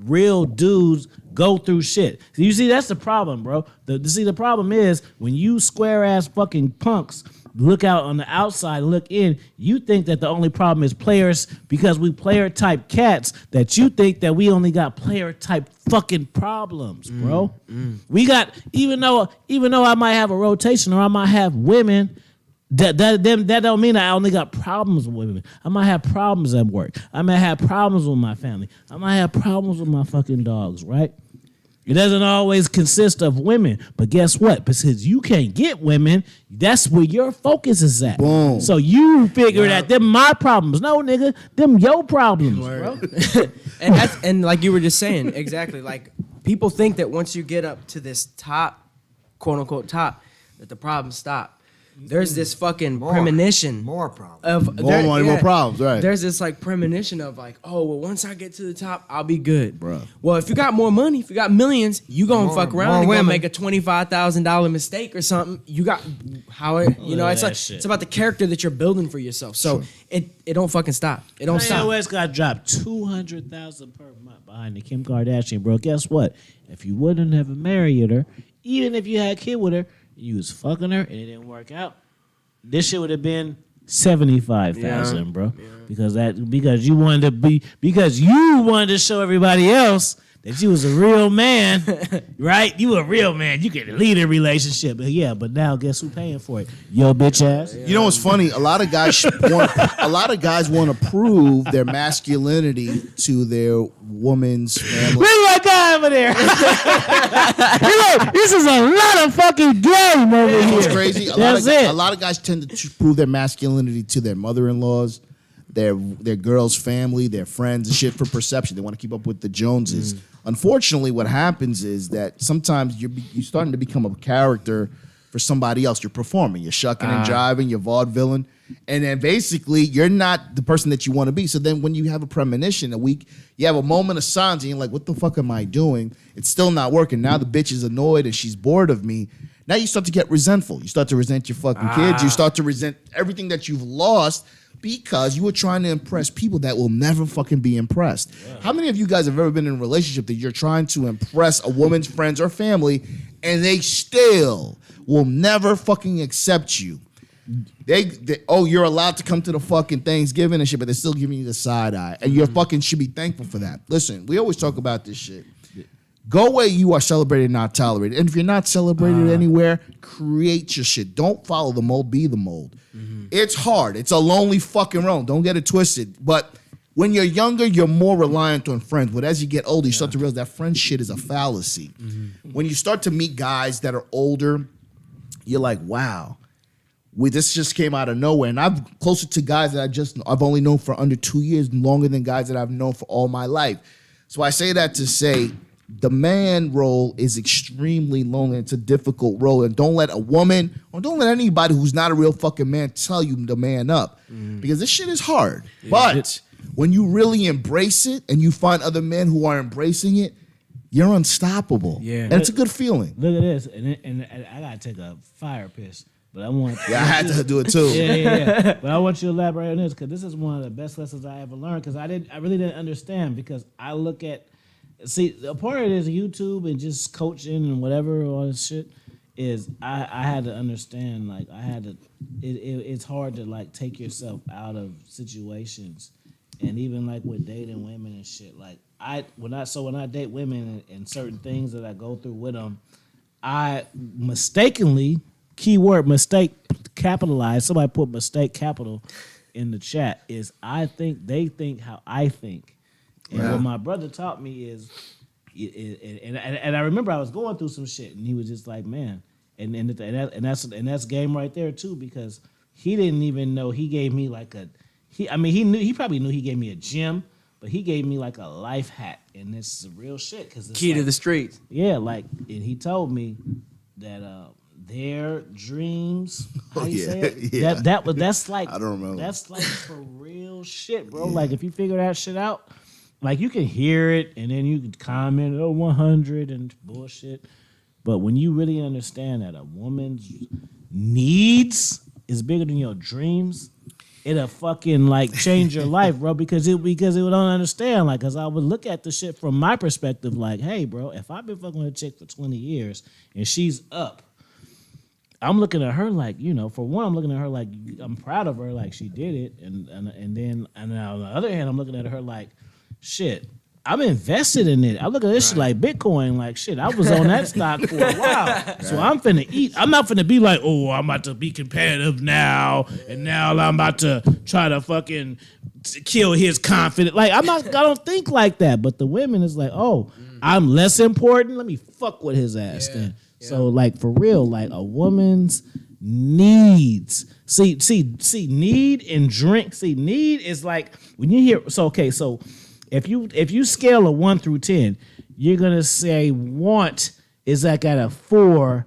real dudes go through shit. You see, that's the problem, bro. The problem is when you square ass fucking punks look out on the outside and look in, you think that the only problem is players because we player type cats, that you think that we only got player type fucking problems, bro. We got, even though I might have a rotation or I might have women, that don't mean I only got problems with women. I might have problems at work. I might have problems with my family. I might have problems with my fucking dogs, right? It doesn't always consist of women, but guess what? Because you can't get women, that's where your focus is at. Boom. So you figure that them my problems. No, nigga, them your problems, bro. And like you were just saying, exactly. Like people think that once you get up to this top quote unquote top, that the problems stop. There's this fucking premonition. More problems. Of More problems, right. There's this like premonition of like, oh well, once I get to the top, I'll be good. Bruh. Well, if you got more money, if you got millions, you gonna fuck around and women. gonna make a $25,000 mistake or something. You got how it, you know, Look at it's that like shit. it's about the character that you're building for yourself. So it don't fucking stop. It don't Kanye stop. West got dropped $200,000 per month behind the Kim Kardashian, bro. Guess what? If you wouldn't have married her, even if you had a kid with her, you was fucking her and it didn't work out, this shit would have been 75,000, bro. Because you wanted to show everybody else that you was a real man, right? You a real man. You can lead a relationship. But now guess who paying for it? Yo bitch ass. You know what's funny? A lot of guys want to prove their masculinity to their woman's family. Look at my guy over there. Look, this is a lot of fucking game over here. What's crazy? A lot of guys tend to prove their masculinity to their mother-in-laws, their girl's family, their friends, and shit for perception. They want to keep up with the Joneses. Unfortunately, what happens is that sometimes you're starting to become a character for somebody else. You're performing. You're shucking and jiving. You're vaudevilling. And then basically, you're not the person that you want to be. So then when you have a premonition, you have a moment of silence, and you're like, what the fuck am I doing? It's still not working. Now the bitch is annoyed and she's bored of me. Now you start to get resentful. You start to resent your fucking kids. You start to resent everything that you've lost because you were trying to impress people that will never fucking be impressed. Yeah. How many of you guys have ever been in a relationship that you're trying to impress a woman's friends or family and they still will never fucking accept you? You're allowed to come to the fucking Thanksgiving and shit, but they're still giving you the side eye. And you fucking should be thankful for that. Listen, we always talk about this shit. Go where you are celebrated, not tolerated. And if you're not celebrated anywhere, create your shit. Don't follow the mold, be the mold. It's hard. It's a lonely fucking road. Don't get it twisted. But when you're younger, you're more reliant on friends. But as you get older, you start to realize that friend shit is a fallacy. When you start to meet guys that are older, you're like, wow. This just came out of nowhere. And I'm closer to guys that I've only known for under 2 years, longer than guys that I've known for all my life. So I say that to say the man role is extremely lonely. It's a difficult role. And don't let a woman or don't let anybody who's not a real fucking man tell you to man up. Because this shit is hard. Yeah. But when you really embrace it and you find other men who are embracing it, you're unstoppable. Yeah. And it's a good feeling. Look at this. And I got to take a fire piss. But I want I had to do it too. Yeah. But I want you to elaborate on this because this is one of the best lessons I ever learned because I really didn't understand because I look at a part of it is YouTube and just coaching and whatever all this shit is I had to understand like it's hard to like take yourself out of situations and even like with dating women and shit like when I date women and certain things that I go through with them I mistakenly keyword mistake capitalized somebody put mistake capital in the chat is they think how I think. And what my brother taught me is, and I remember I was going through some shit, and he was just like, man, and that's game right there too because he didn't even know he gave me like he probably knew he gave me a gym, but he gave me like a life hack, and this is real shit because key to the streets. Yeah, like and he told me that their dreams. How you say it? Yeah. That's like I don't remember. That's like for real shit, bro. Yeah. Like if you figure that shit out. Like, you can hear it, and then you can comment, 100 and bullshit. But when you really understand that a woman's needs is bigger than your dreams, it'll fucking, like, change your life, bro, because it don't understand. Like, because I would look at the shit from my perspective, like, hey, bro, if I've been fucking with a chick for 20 years, and she's up, I'm looking at her like, for one, I'm looking at her like, I'm proud of her, like, she did it. And then on the other hand, I'm looking at her like, shit, I'm invested in it. I look at this shit like Bitcoin, like shit, I was on that stock for a while. So I'm finna eat. I'm not finna be like, oh, I'm about to be competitive now, and now I'm about to try to fucking kill his confidence. Like, I don't think like that. But the women is like, oh, I'm less important. Let me fuck with his ass then. Yeah. So like for real, like a woman's needs. See, need and drink. See, need is like when you hear so if you scale a 1 through 10, you're gonna say want is like at a 4,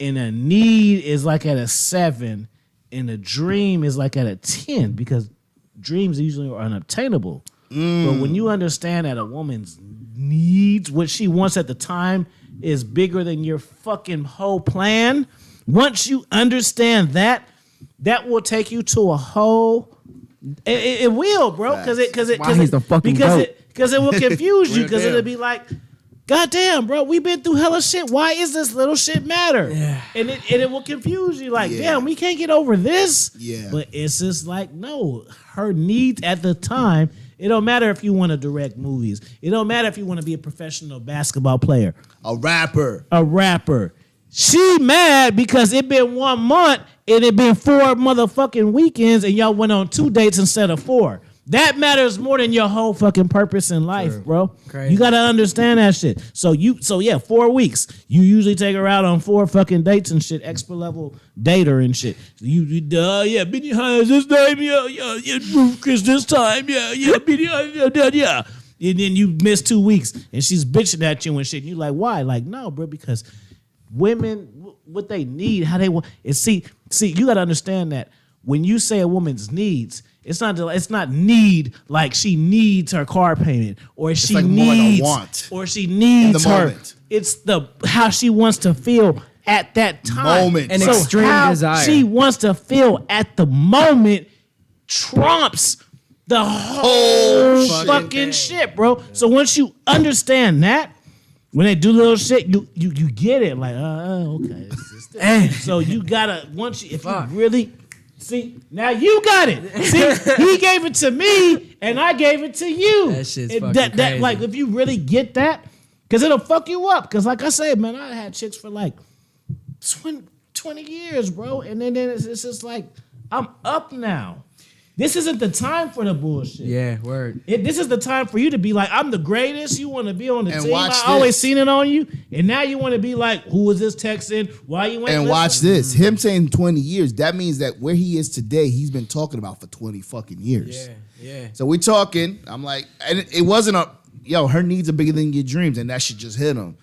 and a need is like at a 7, and a dream is like at a 10 because dreams usually are unobtainable. But when you understand that a woman's needs, what she wants at the time, is bigger than your fucking whole plan. Once you understand that, that will take you to a whole. It will, bro, because it will confuse you because it'll be like, God damn, bro, we've been through hella shit. Why is this little shit matter? Yeah. And it will confuse you like, damn, we can't get over this. Yeah. But it's just like, no, her needs at the time. It don't matter if you want to direct movies. It don't matter if you want to be a professional basketball player. A rapper. She mad because it been 1 month and it been 4 motherfucking weekends and y'all went on 2 dates instead of 4. That matters more than your whole fucking purpose in life, bro. Crazy. You gotta understand that shit. So 4 weeks. You usually take her out on 4 fucking dates and shit, expert level dater and shit. Benny Hines this time, Chris this time, Benny Hines, yeah. And then you miss 2 weeks and she's bitching at you and shit. And you like, why? Like, no, bro, because women, what they need, how they want. And see, you gotta understand that when you say a woman's needs, it's not need like she needs her car payment or she like more like a needs want or she needs in the her. moment. It's the how she wants to feel at that time. Moment. An So extreme how desire. she wants to feel at the moment trumps the whole fucking shit, bro. So once you understand that, when they do little shit, you get it. Like, okay. So you gotta if you really see, now you got it. See, he gave it to me and I gave it to you. That shit's And fucking crazy. like if you really get that, because it'll fuck you up. Because like I said, man, I had chicks for like 20 years, bro. And then it's just like, I'm up now. This isn't the time for the bullshit. Yeah, word. This is the time for you to be like, I'm the greatest. You want to be on the And team. watch I always this. seen it on you. And now you want to be like, who is this texting? Why you ain't And listening? watch this. Him saying 20 years, that means that where he is today, he's been talking about for 20 fucking years. Yeah. So we're talking, I'm like, and it wasn't her needs are bigger than your dreams, and that shit just hit him.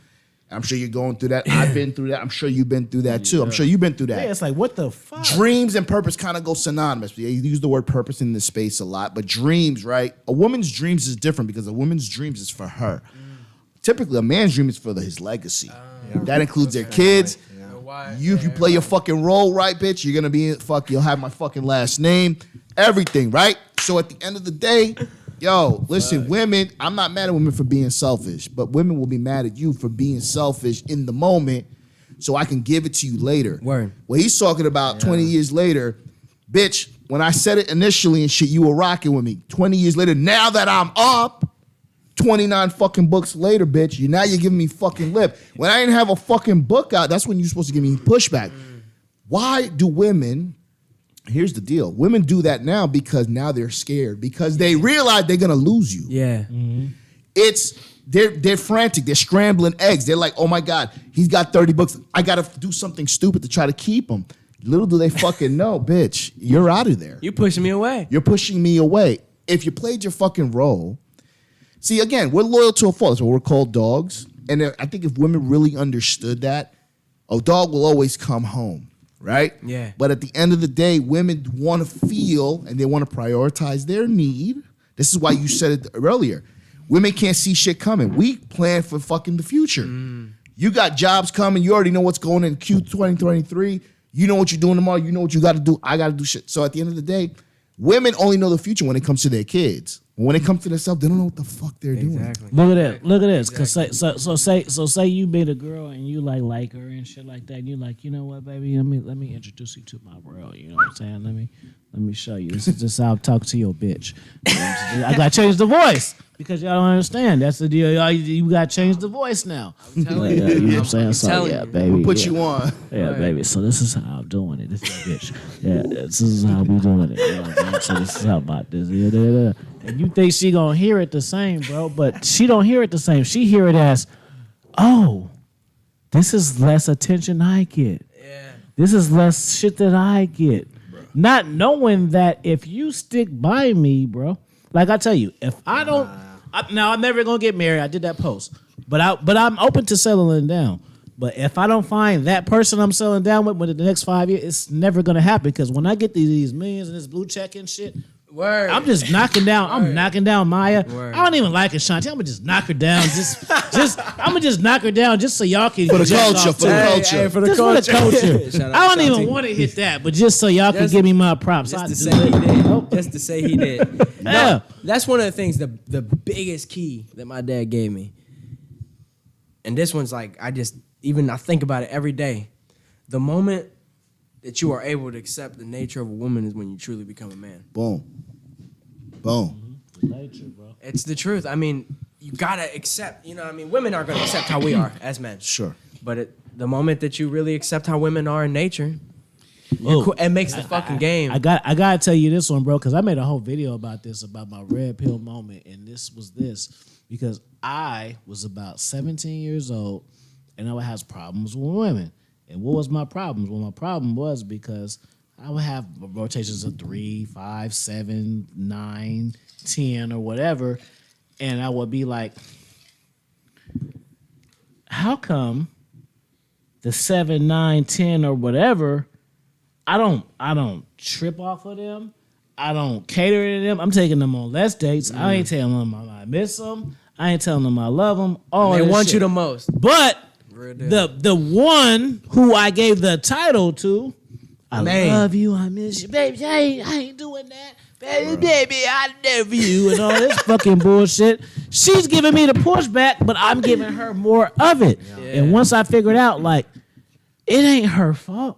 I'm sure you're going through that. I've been through that. I'm sure you've been through that too. I'm sure you've been through that. Yeah, it's like, what the fuck? Dreams and purpose kind of go synonymous. You use the word purpose in this space a lot, but dreams, right? A woman's dreams is different because a woman's dreams is for her. Typically, a man's dream is for his legacy. That includes their kids. If you play your fucking role right, bitch, you're gonna be you'll have my fucking last name, everything, right? So at the end of the day, listen, women, I'm not mad at women for being selfish, but women will be mad at you for being selfish in the moment so I can give it to you later. Word. Well, he's talking about 20 years later, bitch, when I said it initially and shit, you were rocking with me. 20 years later, now that I'm up, 29 fucking books later, bitch, you're giving me fucking lip. When I didn't have a fucking book out, that's when you're supposed to give me pushback. Why do women... Here's the deal. Women do that now because now they're scared because they realize they're gonna lose you. Yeah. They're frantic. They're scrambling eggs. They're like, oh my God, he's got 30 books. I gotta do something stupid to try to keep him. Little do they fucking know, bitch, you're out of there. You're pushing me away. You're pushing me away. If you played your fucking role, see, again, we're loyal to a fault. That's what we're called, dogs. And I think if women really understood that, a dog will always come home. Right? Yeah. But at the end of the day, women want to feel and they want to prioritize their need. This is why you said it earlier. Women can't see shit coming. We plan for fucking the future. You got jobs coming. You already know what's going in Q2023. You know what you're doing tomorrow. You know what you got to do. I got to do shit. So at the end of the day, women only know the future when it comes to their kids. When it comes to themselves, they don't know what the fuck they're doing. Exactly. Look at this. Cause say you meet a girl and you like her and shit like that. And you like, you know what, baby? Let me introduce you to my world. You know what I'm saying? Let me show you. This is just how I talk to your bitch. You know what I'm saying? I gotta change the voice because y'all don't understand. That's the deal. You gotta change the voice now. You know what I'm saying? So telling yeah, you. baby. Put yeah. you on. Yeah, baby. So this is how I'm doing it. This is bitch. Yeah, this is how we doing it. You know what I'm saying? So this is how about this. And you think she gonna hear it the same, bro? But she don't hear it the same. She hear it as, oh, this is less attention I get. Yeah. This is less shit that I get. Not knowing that if you stick by me, bro. Like I tell you, if I don't, now I'm never gonna get married. I did that post, but I'm open to settling down. But if I don't find that person I'm settling down with within the next 5 years, it's never gonna happen. Because when I get these millions and this blue check and shit, Word. I'm just knocking down. I'm knocking down Maya. Word. I don't even like Ashanti. I'm gonna just knock her down. I'm gonna just knock her down just so y'all can For the jump culture, off for the to it. culture. Hey, for the Just culture. for the culture. Shout out I don't Ashanti. even want to hit that, but just so y'all can Just- give me my props. Just I to do say he it. did. Oh. Just to say he did. Yeah. No, that's one of the things, the biggest key that my dad gave me. And this one's like, I think about it every day. The moment that you are able to accept the nature of a woman is when you truly become a man. Boom. Boom. Nature, bro. It's the truth. I mean, you gotta accept, you know what I mean? Women aren't gonna accept how we are as men. Sure. But the moment that you really accept how women are in nature, Oh. it makes the fucking game. I gotta tell you this one, bro, because I made a whole video about this, about my red pill moment, and this was this because I was about 17 years old, and I would have problems with women. And what was my problems? Well, my problem was because I would have rotations of 3, 5, 7, 9, 10, or whatever, and I would be like, how come the 7, 9, 10, or whatever? I don't trip off of them. I don't cater to them. I'm taking them on less dates. I ain't telling them I miss them. I ain't telling them I love them. All They this want shit. you the most. But Real deal. the one who I gave the title to, I Man. love you, I miss you, baby. I ain't doing that, baby. I love you, and all this fucking bullshit. She's giving me the pushback, but I'm giving her more of it. And once I figured out, like, it ain't her fault.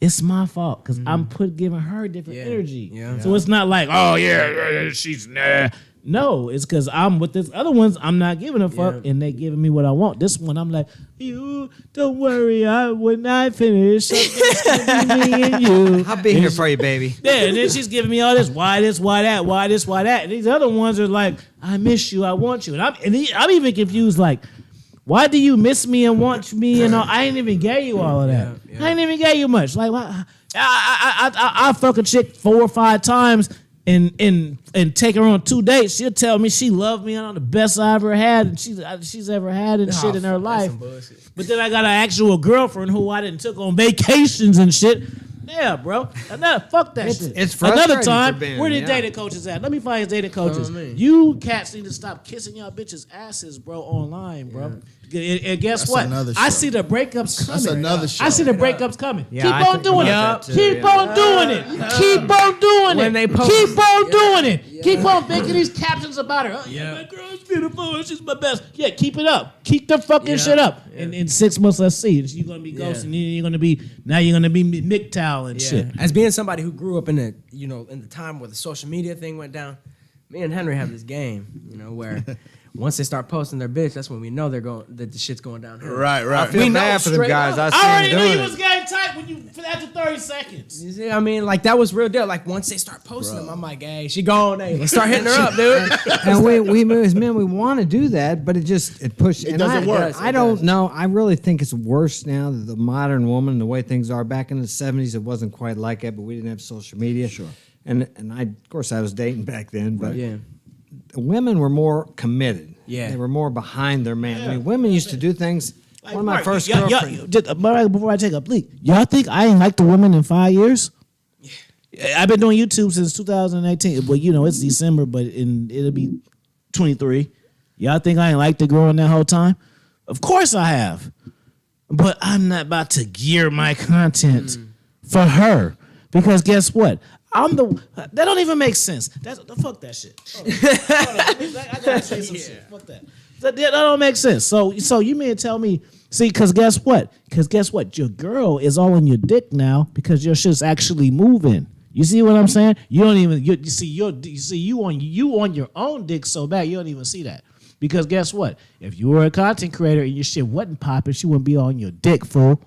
It's my fault because I'm giving her different Yeah. energy. Yeah. So it's not like, oh yeah, she's nah. No, it's because I'm with this other ones. I'm not giving a fuck, Yeah. and they giving me what I want. This one, I'm like, you don't worry, when I finish, I'm just gonna be me and you. I'll be here for you, baby. Yeah, and then she's giving me all this, why this, why that, why this, why that. And these other ones are like, I miss you, I want you, and I'm even confused, like, why do you miss me and want me and all? I ain't even gave you all of that. Yeah. I ain't even gave you much. Like, why? I fuck a chick 4 or 5 times and take her on 2 dates. She'll tell me she loved me and I'm the best I ever had and she's ever had and shit in her life. But then I got an actual girlfriend who I didn't took on vacations and shit. Yeah, bro. Fuck that shit. it's Another frustrating time, for Ben, where the yeah. dating coaches at? Let me find his dating coaches. me. You cats need to stop kissing y'all bitches' asses, bro, online, bro. And guess That's what? another I show. see the breakups coming. That's another show. I see the breakups coming. Yeah, Keep I on think doing about it. that too, Keep yeah. on doing it. Keep on doing When it. they post. Keep on doing it. Yeah. Keep on making these captions about her. Oh, yeah, my girl's beautiful. She's my best. Yeah, keep it up. Keep the fucking Yeah. shit up. Yeah. And in 6 months, let's see. You're gonna be ghosting. You're gonna be MGTOW and shit. As being somebody who grew up in the time where the social media thing went down, me and Henry have this game, where once they start posting their bitch, that's when we know that the shit's going downhill. Right. I feel We know bad for them straight guys. up. I I see already them knew doing you it. was getting tight after 30 seconds. You see, I mean, like that was real deal. Like once they start posting them, I'm like, hey, she gone. Hey, let's start hitting her up, dude. And we as men, we want to do that, but it pushes. It doesn't work. I don't know. I really think it's worse now that the modern woman, the way things are. Back in the 70s, it wasn't quite like that, but we didn't have social media. Sure. And of course, I was dating back then, but Yeah. women were more committed. Yeah. They were more behind their man. I mean, women used to do things. Like, One of my Mark, first y'all- girlfriends. before I take a leak, y'all think I ain't liked a woman in 5 years? Yeah. I've been doing YouTube since 2018. Well, it's December, but it'll be 23. Y'all think I ain't liked a girl in that whole time? Of course I have. But I'm not about to gear my content for her. Because guess what? That don't even make sense. Fuck that shit. Hold on. I gotta say some shit. Fuck that. That don't make sense. So you mean to tell me? See, because guess what? Your girl is all on your dick now because your shit's actually moving. You see what I'm saying? You don't even you on your own dick so bad you don't even see that. Because guess what? If you were a content creator and your shit wasn't popping, she wouldn't be on your dick, fool.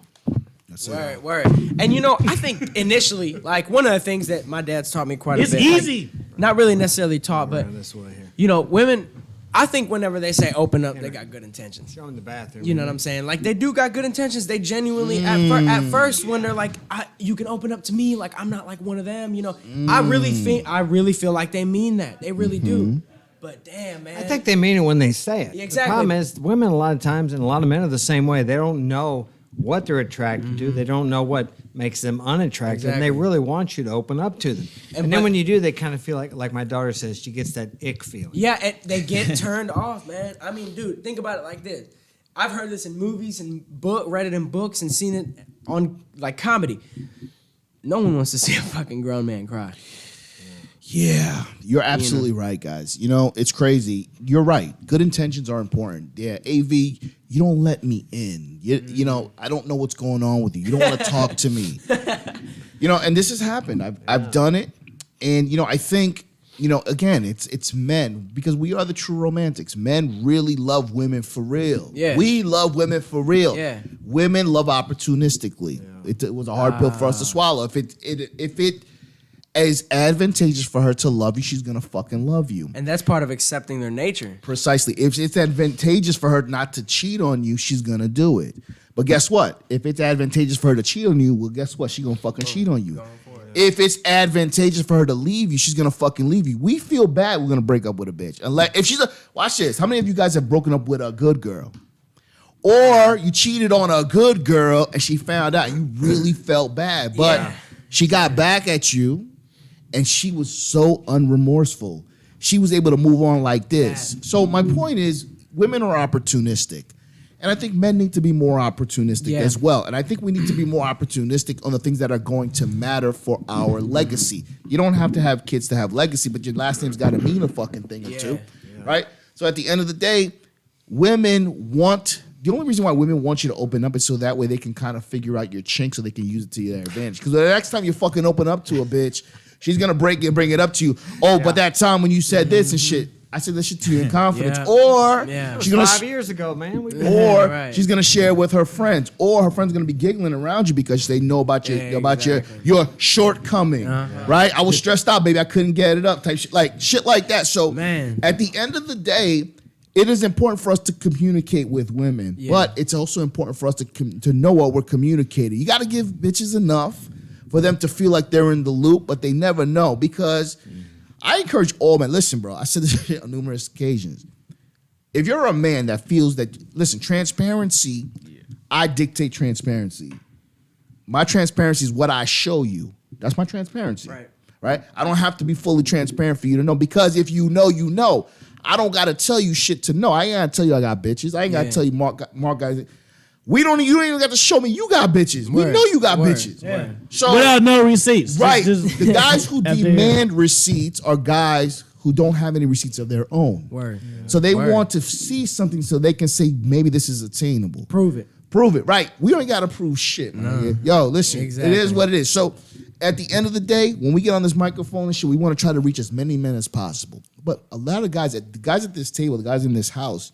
Word. And I think initially, like one of the things that my dad's taught me quite It's a bit. like, easy. not really necessarily taught, but This way here. women. I think whenever they say open up, they got good intentions. Show 'em the bathroom. You know what I'm saying? Like they do got good intentions. They genuinely at first when they're like, you can open up to me, like I'm not like one of them. I really feel like they mean that. They really do. But damn, man. I think they mean it when they say it. Yeah, exactly. The problem is women a lot of times and a lot of men are the same way. They don't know what they're attracted to. They don't know what makes them unattractive. And they Exactly. really want you to open up to them. And then but- when you do, they kind of feel like my daughter says, she gets that ick feeling. Yeah, and they get turned off, man. I mean, dude, think about it like this. I've heard this in movies and read it in books and seen it on like comedy. No one wants to see a fucking grown man cry. Yeah, you're absolutely right, guys. You know, it's crazy. You're right. Good intentions are important. Yeah, AV, you don't let me in. You know, I don't know what's going on with you. You don't want to talk to me. You know, and this has happened. I've done it. And, you know, I think, you know, again, it's men because we are the true romantics. Men really love women for real. Yeah. We love women for real. Yeah. Women love opportunistically. It was a hard pill for us to swallow. If it is advantageous for her to love you, she's gonna fucking love you. And that's part of accepting their nature. Precisely. If it's advantageous for her not to cheat on you, she's gonna do it. But guess what? If it's advantageous for her to cheat on you, well, guess what? She's gonna fucking cheat on you. If it's advantageous for her to leave you, she's gonna fucking leave you. We feel bad we're gonna break up with a bitch. Unless if she's watch this. How many of you guys have broken up with a good girl? Or you cheated on a good girl and she found out you really felt bad. But she got back at you and she was so unremorseful. She was able to move on like this. So my point is, women are opportunistic. And I think men need to be more opportunistic as well. And I think we need to be more opportunistic on the things that are going to matter for our legacy. You don't have to have kids to have legacy, but your last name's got to mean a fucking thing or two, right? So at the end of the day, the only reason why women want you to open up is so that way they can kind of figure out your chink so they can use it to their advantage. Because the next time you fucking open up to a bitch, she's going to bring it up to you. Oh, but that time when you said this and shit, I said that shit to you in confidence. Yeah. Or That she's was gonna 5 years ago, man. or Right. she's gonna share with her friends, or her friends gonna be giggling around you because they know about your shortcoming, right? I was stressed out, baby. I couldn't get it up, type shit like that. So, Man. at the end of the day, it is important for us to communicate with women, but it's also important for us to know what we're communicating. You got to give bitches enough for them to feel like they're in the loop, but they never know because. I encourage all men. Listen, bro, I said this shit on numerous occasions. If you're a man that feels that, listen, transparency, I dictate transparency. My transparency is what I show you. That's my transparency. Right? I don't have to be fully transparent for you to know because if you know, you know. I don't got to tell you shit to know. I ain't got to tell you I got bitches. I ain't got to tell you Mark guys. You don't even got to show me you got bitches. We know you got bitches. Yeah. So Without no receipts. right. Just- The guys who After- demand receipts are guys who don't have any receipts of their own. Word. So they want to see something so they can say maybe this is attainable. Prove it. Prove it. Right. We don't got to prove shit. Man. Yo, listen. Exactly. It is what it is. So at the end of the day, when we get on this microphone and shit, we want to try to reach as many men as possible. But a lot of guys, the guys at this table, the guys in this house,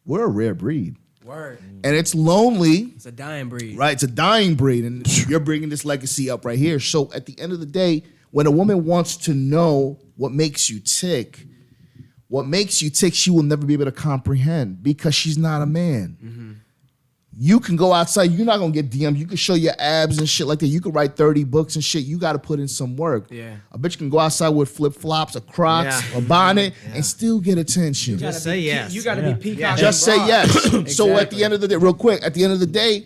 we're a rare breed. Word. And it's lonely. It's a dying breed. Right, it's a dying breed, and you're bringing this legacy up right here. So at the end of the day, when a woman wants to know what makes you tick, she will never be able to comprehend because she's not a man. You can go outside, you're not gonna get DM'd. You can show your abs and shit like that. You can write 30 books and shit. You gotta put in some work. Yeah. A bitch can go outside with flip-flops, a Crocs, a bonnet, and still get attention. Just say yes. You got to be peacock. Just say and yes. broad. So at the end of the day, real quick, at the end of the day,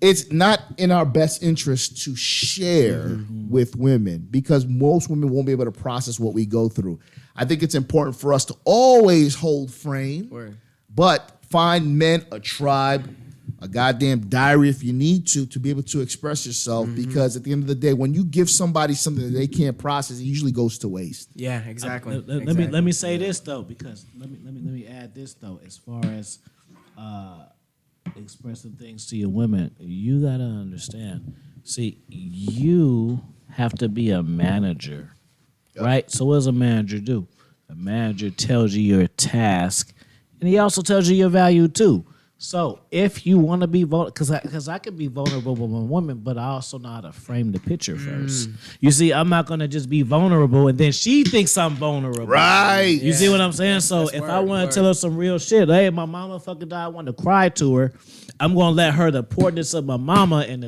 it's not in our best interest to share with women because most women won't be able to process what we go through. I think it's important for us to always hold frame, but find men, a tribe, a goddamn diary if you need to be able to express yourself because at the end of the day, when you give somebody something that they can't process, it usually goes to waste. Yeah, exactly. Let me say this though, because let me add this though, as far as expressing things to your women, you gotta understand. See, you have to be a manager, right? So what does a manager do? A manager tells you your task, and he also tells you your value too. So if you want to be vulnerable, because I could be vulnerable with a woman, but I also know how to frame the picture first. You see, I'm not going to just be vulnerable and then she thinks I'm vulnerable. Right. You see what I'm saying? So if I want to tell her some real shit, hey, my mama fucking died, I want to cry to her, I'm gonna let her the importance of my mama and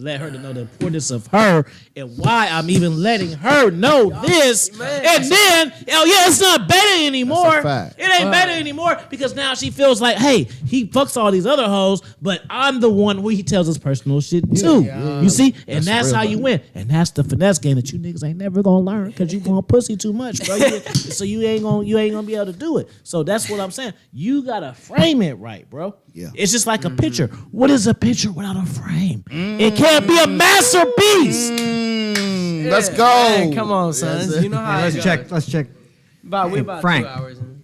let her to know the importance of her and why I'm even letting her know this. man. And then, it's not better anymore. That's a fact. It ain't better anymore because now she feels like, hey, he fucks all these other hoes, but I'm the one who he tells his personal shit too. You see, and that's how you win. And that's the finesse game that you niggas ain't never gonna learn because you gonna pussy too much, bro. So you ain't gonna be able to do it. So that's what I'm saying. You gotta frame it right, bro. Yeah. It's just like a picture. What is a picture without a frame? It can't be a masterpiece. Let's go. Man, come on, son. You know how Let's it check. goes. Let's check. We Hey, about Frank. 2 hours in.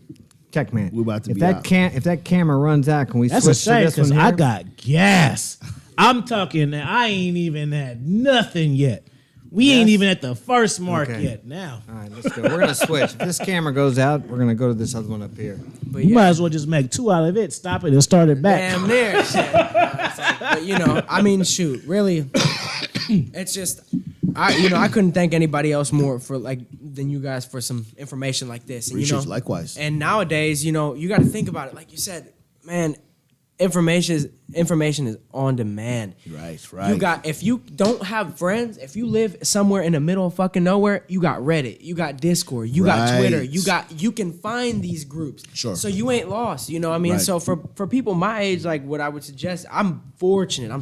Check, man. We're about to if be that out. if that camera runs out, can we That's a switch to shame this one because here? I got gas. I'm talking that I ain't even at nothing yet. We ain't even at the first mark Okay. yet now. All right, let's go. We're gonna switch. If this camera goes out, we're gonna go to this other one up here. But You yeah. might as well just make 2 out of it, stop it, and start it back. Damn near. Shit. It's like, but I mean, shoot, really, it's just, I couldn't thank anybody else more than you guys for some information like this. And, Appreciate you. Likewise. And nowadays, you got to think about it. Like you said, man, information is on demand. Right. If you don't have friends, if you live somewhere in the middle of fucking nowhere, you got Reddit, you got Discord, you got Right. Twitter, you can find these groups. Sure. So you ain't lost, you know what I mean? Right. So for people my age, like what I would suggest, I'm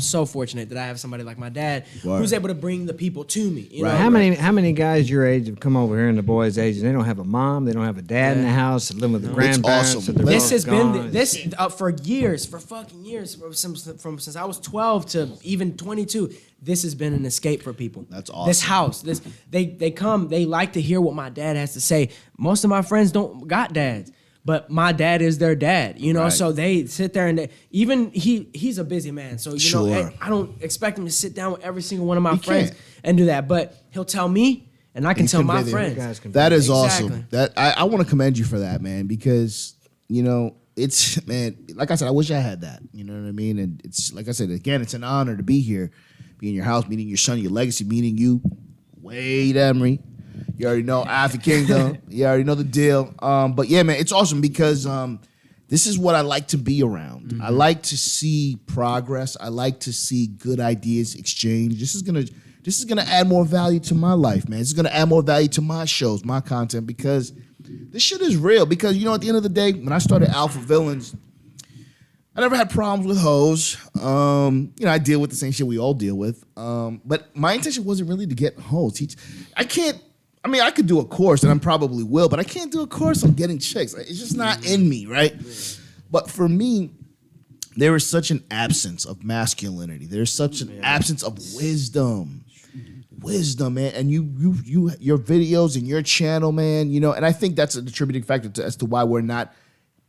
so fortunate that I have somebody like my dad Word. who's able to bring the people to me. You know? Right. How many guys your age have come over here and the boys' age and they don't have a mom, they don't have a dad in the house, they live with the grandparents. awesome. or they're This both has gone. been this for years, for fucking years, since I was 12 to even 22. This has been an escape for people. That's awesome. This house, they come, they like to hear what my dad has to say. Most of my friends don't got dads, but my dad is their dad, Right. So they sit there and he's a busy man, so Sure. and I don't expect him to sit down with every single one of my He friends can't. and do that, but he'll tell me, and I can tell my convey the- friends. Guys can That is Exactly. awesome. That I want to commend you for that, man, because it's, man, like I said, I wish I had that. You know what I mean? And it's like I said again, it's an honor to be here, be in your house, meeting your son, your legacy, meeting you, Wade Emery. You already know AFI Kingdom. You already know the deal. But yeah, man, it's awesome because this is what I like to be around. Mm-hmm. I like to see progress. I like to see good ideas exchanged. This is gonna add more value to my life, man. This is gonna add more value to my shows, my content, because this shit is real. Because at the end of the day, when I started Alpha Villains, I never had problems with hoes. I deal with the same shit we all deal with. But my intention wasn't really to get hoes. I could do a course, and I probably will, but I can't do a course on getting chicks. It's just not in me, right? But for me, there is such an absence of masculinity. There's such an absence of wisdom. Wisdom, man. And your videos and your channel, man, and I think that's a contributing factor as to why we're not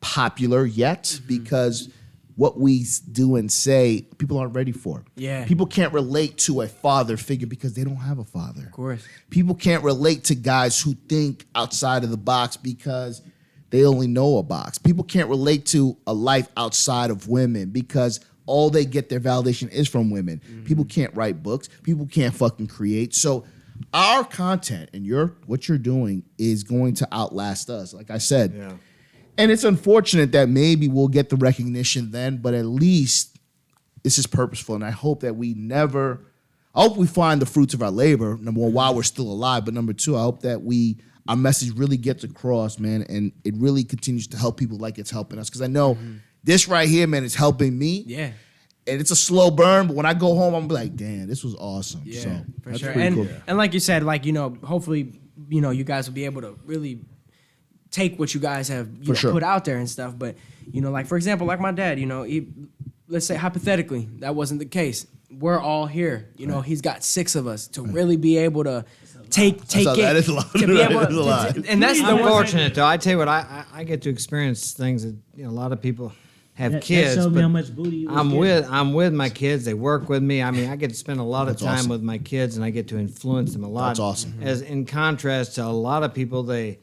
popular yet, because what we do and say, people aren't ready for. Yeah. People can't relate to a father figure because they don't have a father. Of course. People can't relate to guys who think outside of the box because they only know a box. People can't relate to a life outside of women because all they get their validation is from women. People can't write books. People can't fucking create. So our content and what you're doing is going to outlast us. Like I said. Yeah. And it's unfortunate that maybe we'll get the recognition then, but at least this is purposeful. And I hope that we find the fruits of our labor, number one, while we're still alive. But number two, I hope that our message really gets across, man. And it really continues to help people like it's helping us. Because I know this right here, man, is helping me. Yeah. And it's a slow burn, but when I go home, I'm like, damn, this was awesome. Yeah, So for that's sure. pretty And cool. and like you said, hopefully, you guys will be able to really take what you guys have sure. put out there and stuff. But like for example, like my dad, let's say hypothetically that wasn't the case. We're all here. He's got 6 of us to really be able to take it. That is a lot. To be able That is a lot. and that's the one thing. Unfortunate though. I tell you what, I get to experience things that a lot of people have kids. That showed me but how much booty you was I'm with my kids. They work with me. I mean, I get to spend a lot of That's time awesome. with my kids, and I get to influence them a lot. That's awesome. As in contrast to a lot of people, they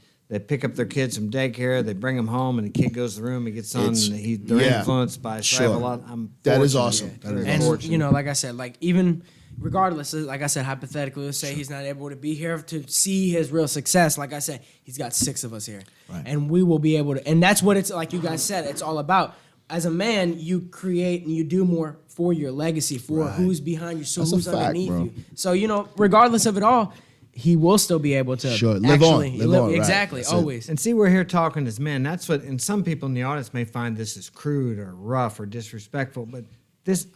pick up their kids from daycare, they bring them home, and the kid goes to the room, he gets on, and they're yeah. influenced by. So I have a lot. That is fortunate. awesome. That is And awesome. like I said, like even regardless, like I said, hypothetically, let's say he's not able to be here to see his real success. Like I said, he's got 6 of us here, Right. and we will be able to. And that's what it's like. You guys said it's all about. as a man, you create and you do more for your legacy, for who's behind you, so That's a who's fact, underneath bro. you. So, regardless of it all, he will still be able to Sure, live on, actually live on, right. exactly, That's it. always. And see, we're here talking as men. That's what, and some people in the audience may find this as crude or rough or disrespectful, but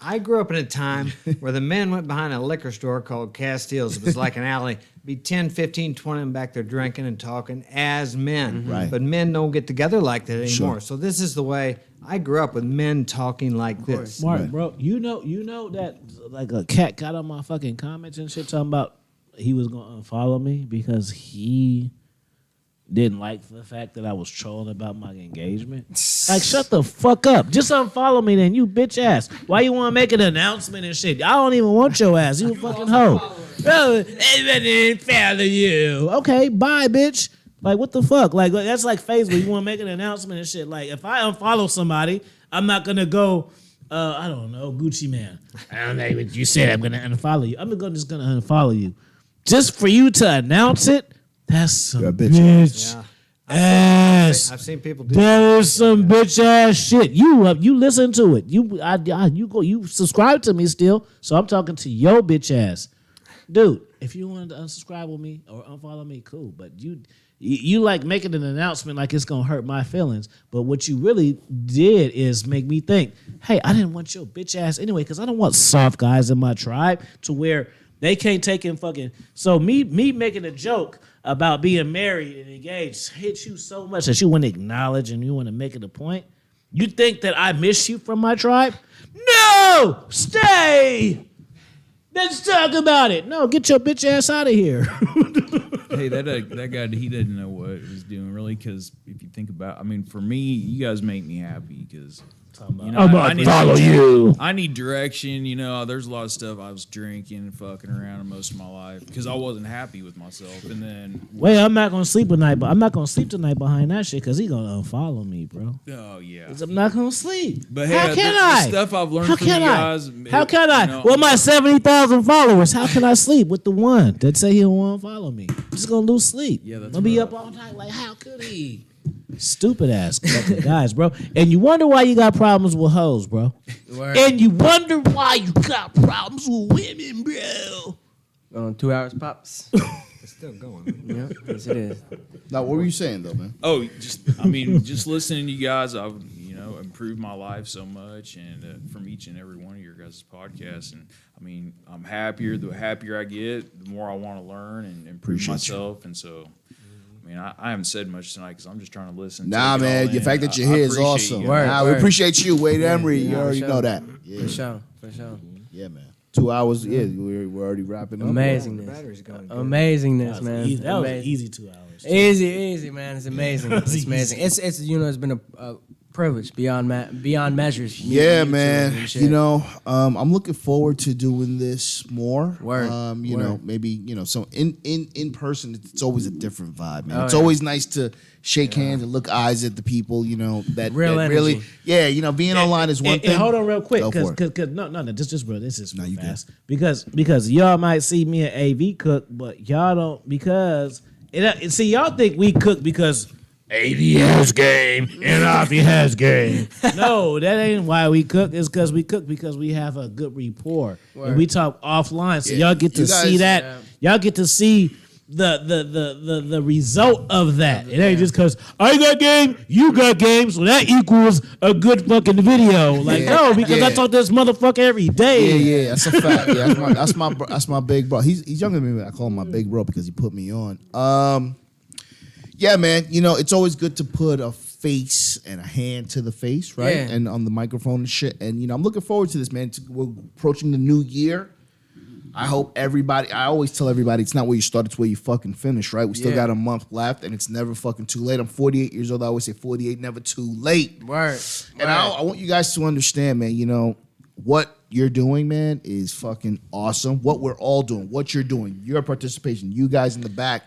I grew up in a time where the men went behind a liquor store called Castile's. It was like an alley. Be 10, 15, 20 of them back there drinking and talking as men. Right. But men don't get together like that anymore. Sure. So this is the way I grew up, with men talking like this. Mark, Right. bro, you know that like a cat got on my fucking comments and shit talking about he was gonna unfollow me because he didn't like the fact that I was trolling about my engagement. Like, shut the fuck up. Just unfollow me then, you bitch ass. Why you want to make an announcement and shit? I don't even want your ass. You a fucking hoe. Bro, I didn't follow you. Okay, bye, bitch. Like, what the fuck? Like, that's like Facebook. You want to make an announcement and shit. Like, if I unfollow somebody, I'm not going to go, I don't know, Gucci Man. I don't know what you said. I'm going to unfollow you. I'm just going to unfollow you. Just for you to announce it, that's some You're a bitch. bitch Yeah. ass. I've seen people do There is some bitch ass shit. You listen to it. You subscribe to me still. So I'm talking to your bitch ass, dude. If you wanted to unsubscribe with me or unfollow me, cool. But you like making an announcement like it's gonna hurt my feelings. But what you really did is make me think, hey, I didn't want your bitch ass anyway, because I don't want soft guys in my tribe to where they can't take in fucking. So me making a joke about being married and engaged hits you so much that you want to acknowledge and you want to make it a point. You think that I miss you from my tribe? No! Stay! Let's talk about it. No, get your bitch ass out of here. Hey, that guy, he didn't know what he was doing, really, because if you think about, I mean, for me, you guys make me happy, because I'm gonna follow you. I need direction. There's a lot of stuff I was drinking and fucking around most of my life because I wasn't happy with myself. And then, Wait, I'm not gonna sleep tonight, but I'm not gonna sleep tonight behind that shit because he gonna unfollow me, bro. oh yeah, 'Cause I'm not gonna sleep. but how hey, can the I? stuff I've learned How from you can guys. I? How can I? Well, my 70,000 followers. How can I sleep with the one that say he don't want to follow me? I'm just gonna lose sleep. Yeah, that's I'm gonna be rough. up all night. Like, how could he? Stupid ass fucking guys, bro. And you wonder why you got problems with hoes, bro. Word. And you wonder why you got problems with women, bro. 2 hours pops. It's still going. Yeah, yes it is. Now, what were you saying though, man? Oh, just just listening to you guys, I've improved my life so much, and from each and every one of your guys' podcasts. And I mean, I'm happier. The happier I get, the more I want to learn and improve Appreciate myself. And so, I mean, I haven't said much tonight because I'm just trying to listen. Nah, take it man, all the in. fact that you're I here is appreciate awesome. you. Word, Nah, we word. appreciate you, Wade Emery. You for already sure. know that. Yeah, For sure. For sure. yeah, man. 2 hours. Yeah, we're already wrapping up. The Amazingness. battery's going. good. Amazingness, man. That was an Amazing. easy 2 hours. Easy, man. It's amazing. That was It's amazing. easy. It's been a privilege beyond measures. meeting Yeah, you two man. and shit. I'm looking forward to doing this more. Word. You know, Word. maybe so in person, it's always a different vibe, man. Oh, It's yeah. always nice to shake hands and look eyes at the people. That Real that really, energy. yeah. Being online is one And thing. hold on real quick, Go for it. because no, this is real. This is real you good. fast. Because y'all might see me and AV cook, but y'all don't because see y'all think we cook because AV has game and Avi has game. No, that ain't why we cook. It's because we cook because we have a good rapport Word. and we talk offline. So Yeah. y'all get to You guys- see that. Yeah. Y'all get to see the result of that. It ain't just because I got game, you got game, so that equals a good fucking video. Like Yeah. no, because I Yeah. talk to this motherfucker every day. Yeah, that's a fact. Yeah, that's my big bro. He's younger than me. But I call him my big bro because he put me on. Yeah, man. It's always good to put a face and a hand to the face, right? Yeah. And on the microphone and shit. And I'm looking forward to this, man. We're approaching the new year. I hope everybody. I always tell everybody it's not where you start, it's where you fucking finish, right? We still Yeah. got a month left, and it's never fucking too late. I'm 48 years old. I always say 48, never too late. Word. And I want you guys to understand, man, what you're doing, man, is fucking awesome. What we're all doing, what you're doing, your participation, you guys in the back.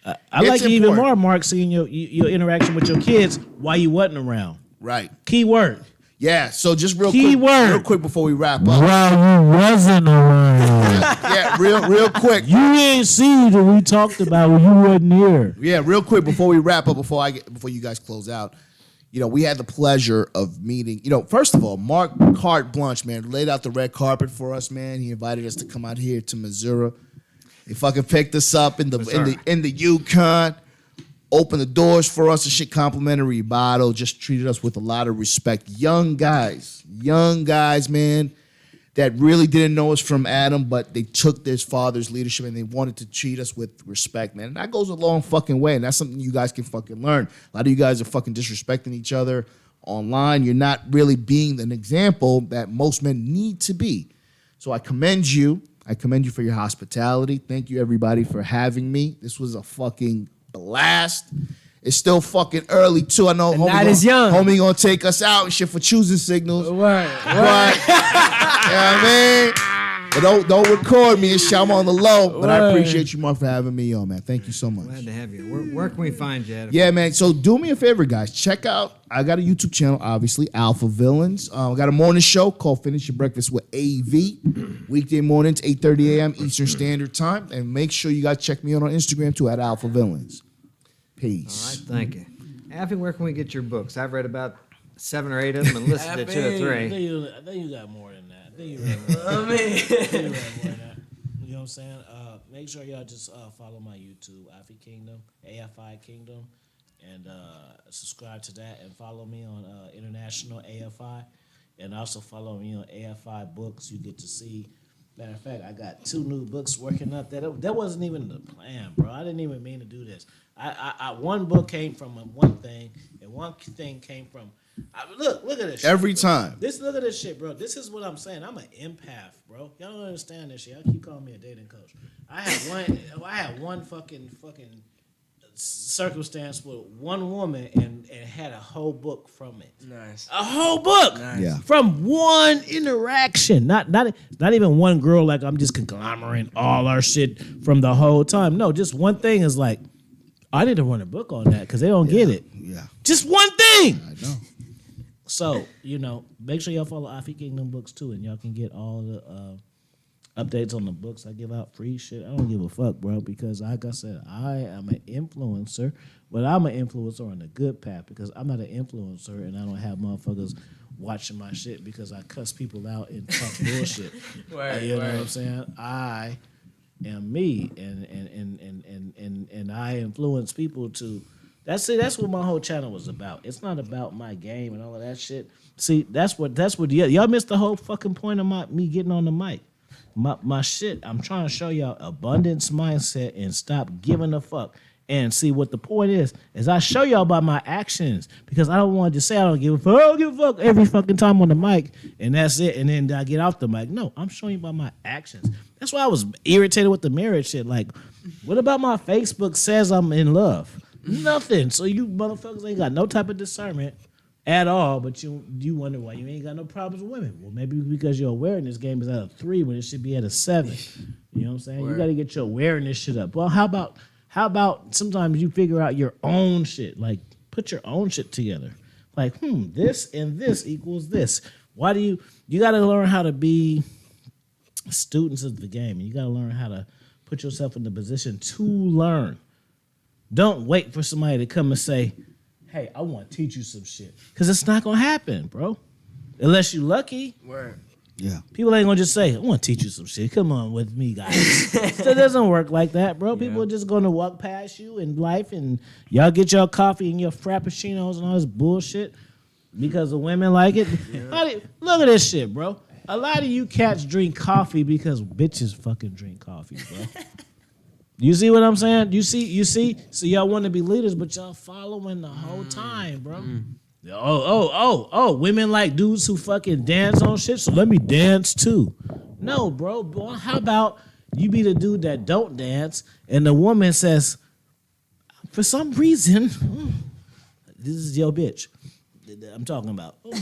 I It's like it even important. more, Mark, seeing your interaction with your kids while you wasn't around. Right. Key word. Yeah. So just Keyword. real quick before we wrap up. While you wasn't around. Yeah, real quick. You ain't see that we talked about when you wasn't here. Yeah, real quick before we wrap up, before you guys close out. we had the pleasure of meeting. First of all, Mark carte blanche, man, laid out the red carpet for us, man. He invited us to come out here to Missouri. He fucking picked us up in the Yukon, opened the doors for us and shit, complimentary bottle, just treated us with a lot of respect. Young guys, man, that really didn't know us from Adam, but they took their father's leadership and they wanted to treat us with respect, man. And that goes a long fucking way, and that's something you guys can fucking learn. A lot of you guys are fucking disrespecting each other online. You're not really being an example that most men need to be. So I commend you. I commend you for your hospitality. Thank you, everybody, for having me. This was a fucking blast. It's still fucking early, too. I know night is young. Homie gonna take us out and shit for choosing signals. Word. But, you know what I mean? But don't record me and shit. I'm on the low. But I appreciate you, Mark, for having me on, man. Thank you so much. Glad to have you. Where can we find you at? Yeah, man. So do me a favor, guys. Check out, I got a YouTube channel, obviously, Alpha Villains. I got a morning show called Finish Your Breakfast with AV. Weekday mornings, 8:30 a.m. Eastern Standard Time. And make sure you guys check me out on Instagram, too, at Alpha Villains. Peace. All right, thank you. Afi, where can we get your books? I've read about 7 or 8 of them and listened to 2 or 3. I think you got more than that. I think you read more. You know what I'm saying? Make sure y'all just follow my YouTube, AFI Kingdom, AFI Kingdom, and subscribe to that, and follow me on International AFI, and also follow me on AFI Books. You get to see. Matter of fact, I got 2 new books working up. That wasn't even the plan, bro. I didn't even mean to do this. One book came from one thing, and one thing came from. Look at this. Every shit, time. Look at this shit, bro. This is what I'm saying. I'm an empath, bro. Y'all don't understand this shit. I keep calling me a dating coach. I had one fucking circumstance with one woman and had a whole book from it. Nice. A whole book. Nice. Yeah. From one interaction. Not even one girl, like I'm just conglomerating all our shit from the whole time. No, just one thing is like, I need to run a book on that because they don't get it. Yeah. Just one thing. I know. So, make sure y'all follow AFI Kingdom Books too, and y'all can get all the updates on the books. I give out free shit. I don't give a fuck, bro, because like I said, I am an influencer, but I'm an influencer on the good path because I'm not an influencer and I don't have motherfuckers watching my shit because I cuss people out and talk bullshit. You know what I'm saying? I am me, and I influence people to. That's it. That's what my whole channel was about. It's not about my game and all of that shit. See, that's what y'all missed the whole fucking point of me getting on the mic. My shit. I'm trying to show y'all abundance mindset and stop giving a fuck. And see what the point is I show y'all by my actions because I don't want to say I don't give a fuck. I don't give a fuck every fucking time on the mic and that's it. And then I get off the mic. No, I'm showing you by my actions. That's why I was irritated with the marriage shit. Like, what about my Facebook says I'm in love? Nothing. So you motherfuckers ain't got no type of discernment at all, but you wonder why you ain't got no problems with women. Well, maybe because your awareness game is at a 3 when it should be at a 7. You know what I'm saying? You got to get your awareness shit up. Well, how about sometimes you figure out your own shit? Like, put your own shit together. Like, this and this equals this. Why do you got to learn how to be students of the game. You got to learn how to put yourself in the position to learn. Don't wait for somebody to come and say, hey, I want to teach you some shit. Because it's not going to happen, bro. Unless you're lucky. Word. Yeah. People ain't going to just say, I want to teach you some shit. Come on with me, guys. It doesn't work like that, bro. People are just going to walk past you in life and y'all get your coffee and your frappuccinos and all this bullshit because the women like it. Yeah. Look at this shit, bro. A lot of you cats drink coffee because bitches fucking drink coffee, bro. You see what I'm saying? You see? So y'all want to be leaders, but y'all following the whole time, bro. Oh, women like dudes who fucking dance on shit, so let me dance too. No, bro. Boy, how about you be the dude that don't dance, and the woman says, for some reason, this is your bitch. I'm talking about. Oh,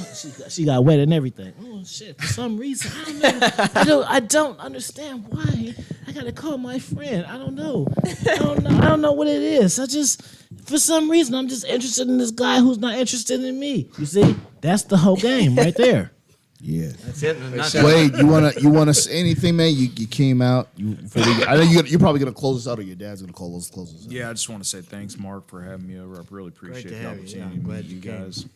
she got wet and everything. Oh shit! For some reason, I don't understand why. I gotta call my friend. I don't know. I don't know what it is. For some reason, I'm just interested in this guy who's not interested in me. You see, that's the whole game right there. Yeah. That's it in a nutshell. Wade, you wanna say anything, man? You came out. I know you're probably gonna close us out, or your dad's gonna close us out. Yeah, I just want to say thanks, Mark, for having me over. I really appreciate to the have you. opportunity Yeah, I'm to glad meet you you came. guys.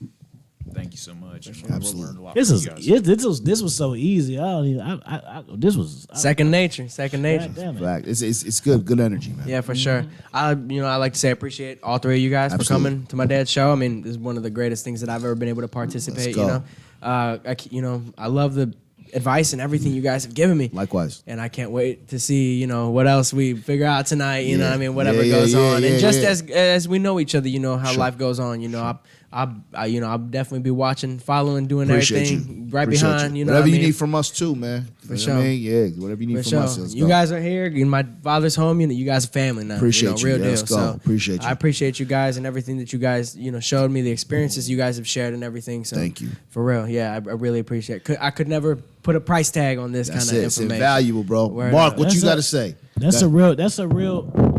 Thank you so much. Absolutely. I learned a lot This from is you guys. this was so easy. I don't even. This was Second nature. Second nature. God damn it. Fact. It's good energy, man. Yeah, for sure. I like to say I appreciate all three of you guys Absolutely. for coming to my dad's show. I mean, this is one of the greatest things that I've ever been able to participate. go. You know, I love the advice and everything you guys have given me. Likewise. And I can't wait to see, what else we figure out tonight. You know Yeah. what I mean? Whatever Yeah, goes yeah, on. yeah, And just yeah. as we know each other, how Sure. life goes on. I'll definitely be watching, following, doing Appreciate everything you. right Appreciate behind. you. You know Whatever what I you mean? need from us too, man. For You know sure. what I mean? Yeah, whatever you need For from sure. us. Let's You go. guys are here. My father's home. You guys are family now. Appreciate you. Real Yeah, deal. let's go. So Appreciate you. I appreciate you guys and everything that you guys, showed me, the experiences you guys have shared and everything. So Thank you. For real. Yeah, I really appreciate it. I could never put a price tag on this That's kind of it. It's information. invaluable, bro. Word Mark, up. what you That's got a- to say? That's a real.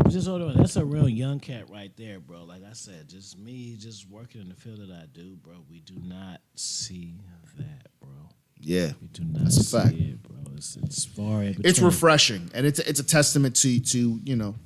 Just hold on. That's a real young cat right there, bro. Like I said, just me, just working in the field that I do, bro. We do not see that, bro. Yeah. We do not That's a see fact. it, bro. It's far in between. It's refreshing, and it's a testament to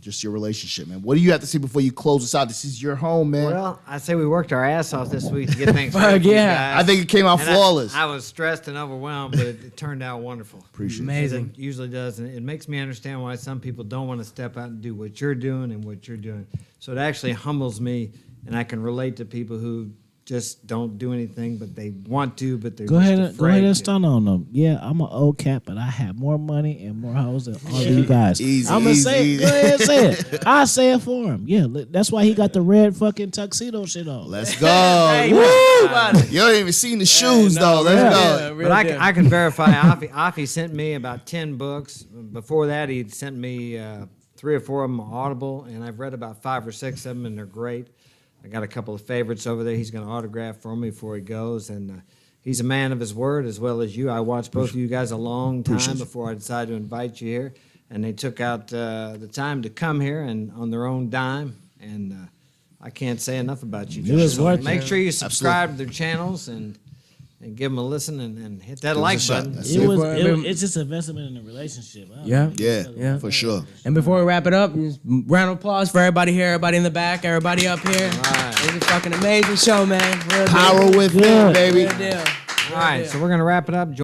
just your relationship, man. What do you have to say before you close us out? This is your home, man. Well, I say we worked our ass off this week to get things Fuck ready for you yeah. guys. I think it came out And flawless. I was stressed and overwhelmed, but it turned out wonderful. Appreciate it. Amazing. It usually does, and it makes me understand why some people don't want to step out and do what you're doing and what you're doing. So it actually humbles me, and I can relate to people who just don't do anything, but they want to, but they're Go just ahead afraid and to. stun on them. Yeah, I'm an old cat, but I have more money and more hoes than all of you guys. Easy, I'm gonna say easy. it. Go ahead and say it. I say it for him. Yeah, that's why he got the red fucking tuxedo shit on. Let's go. Hey, Woo! man. You don't even seen the shoes though. Let's go. But I can verify, Afi sent me about 10 books. Before that, he'd sent me 3 or 4 of them Audible, and I've read about 5 or 6 of them, and they're great. I got a couple of favorites over there he's going to autograph for me before he goes, and he's a man of his word as well as you. I watched both of you guys a long time before I decided to invite you here, and they took out the time to come here and on their own dime, and I can't say enough about you. It was So worth make it. sure you subscribe to their channels and give them a listen and hit that Give us like a shot. button. That's It was. Before- It's just investment in a relationship. I don't Yeah. know. Yeah, for sure. And before we wrap it up, just round of applause for everybody here, everybody in the back, everybody up here. right. It was a fucking amazing show, man. Real deal. Power within, Yeah. baby. Real deal. All right, so we're going to wrap it up.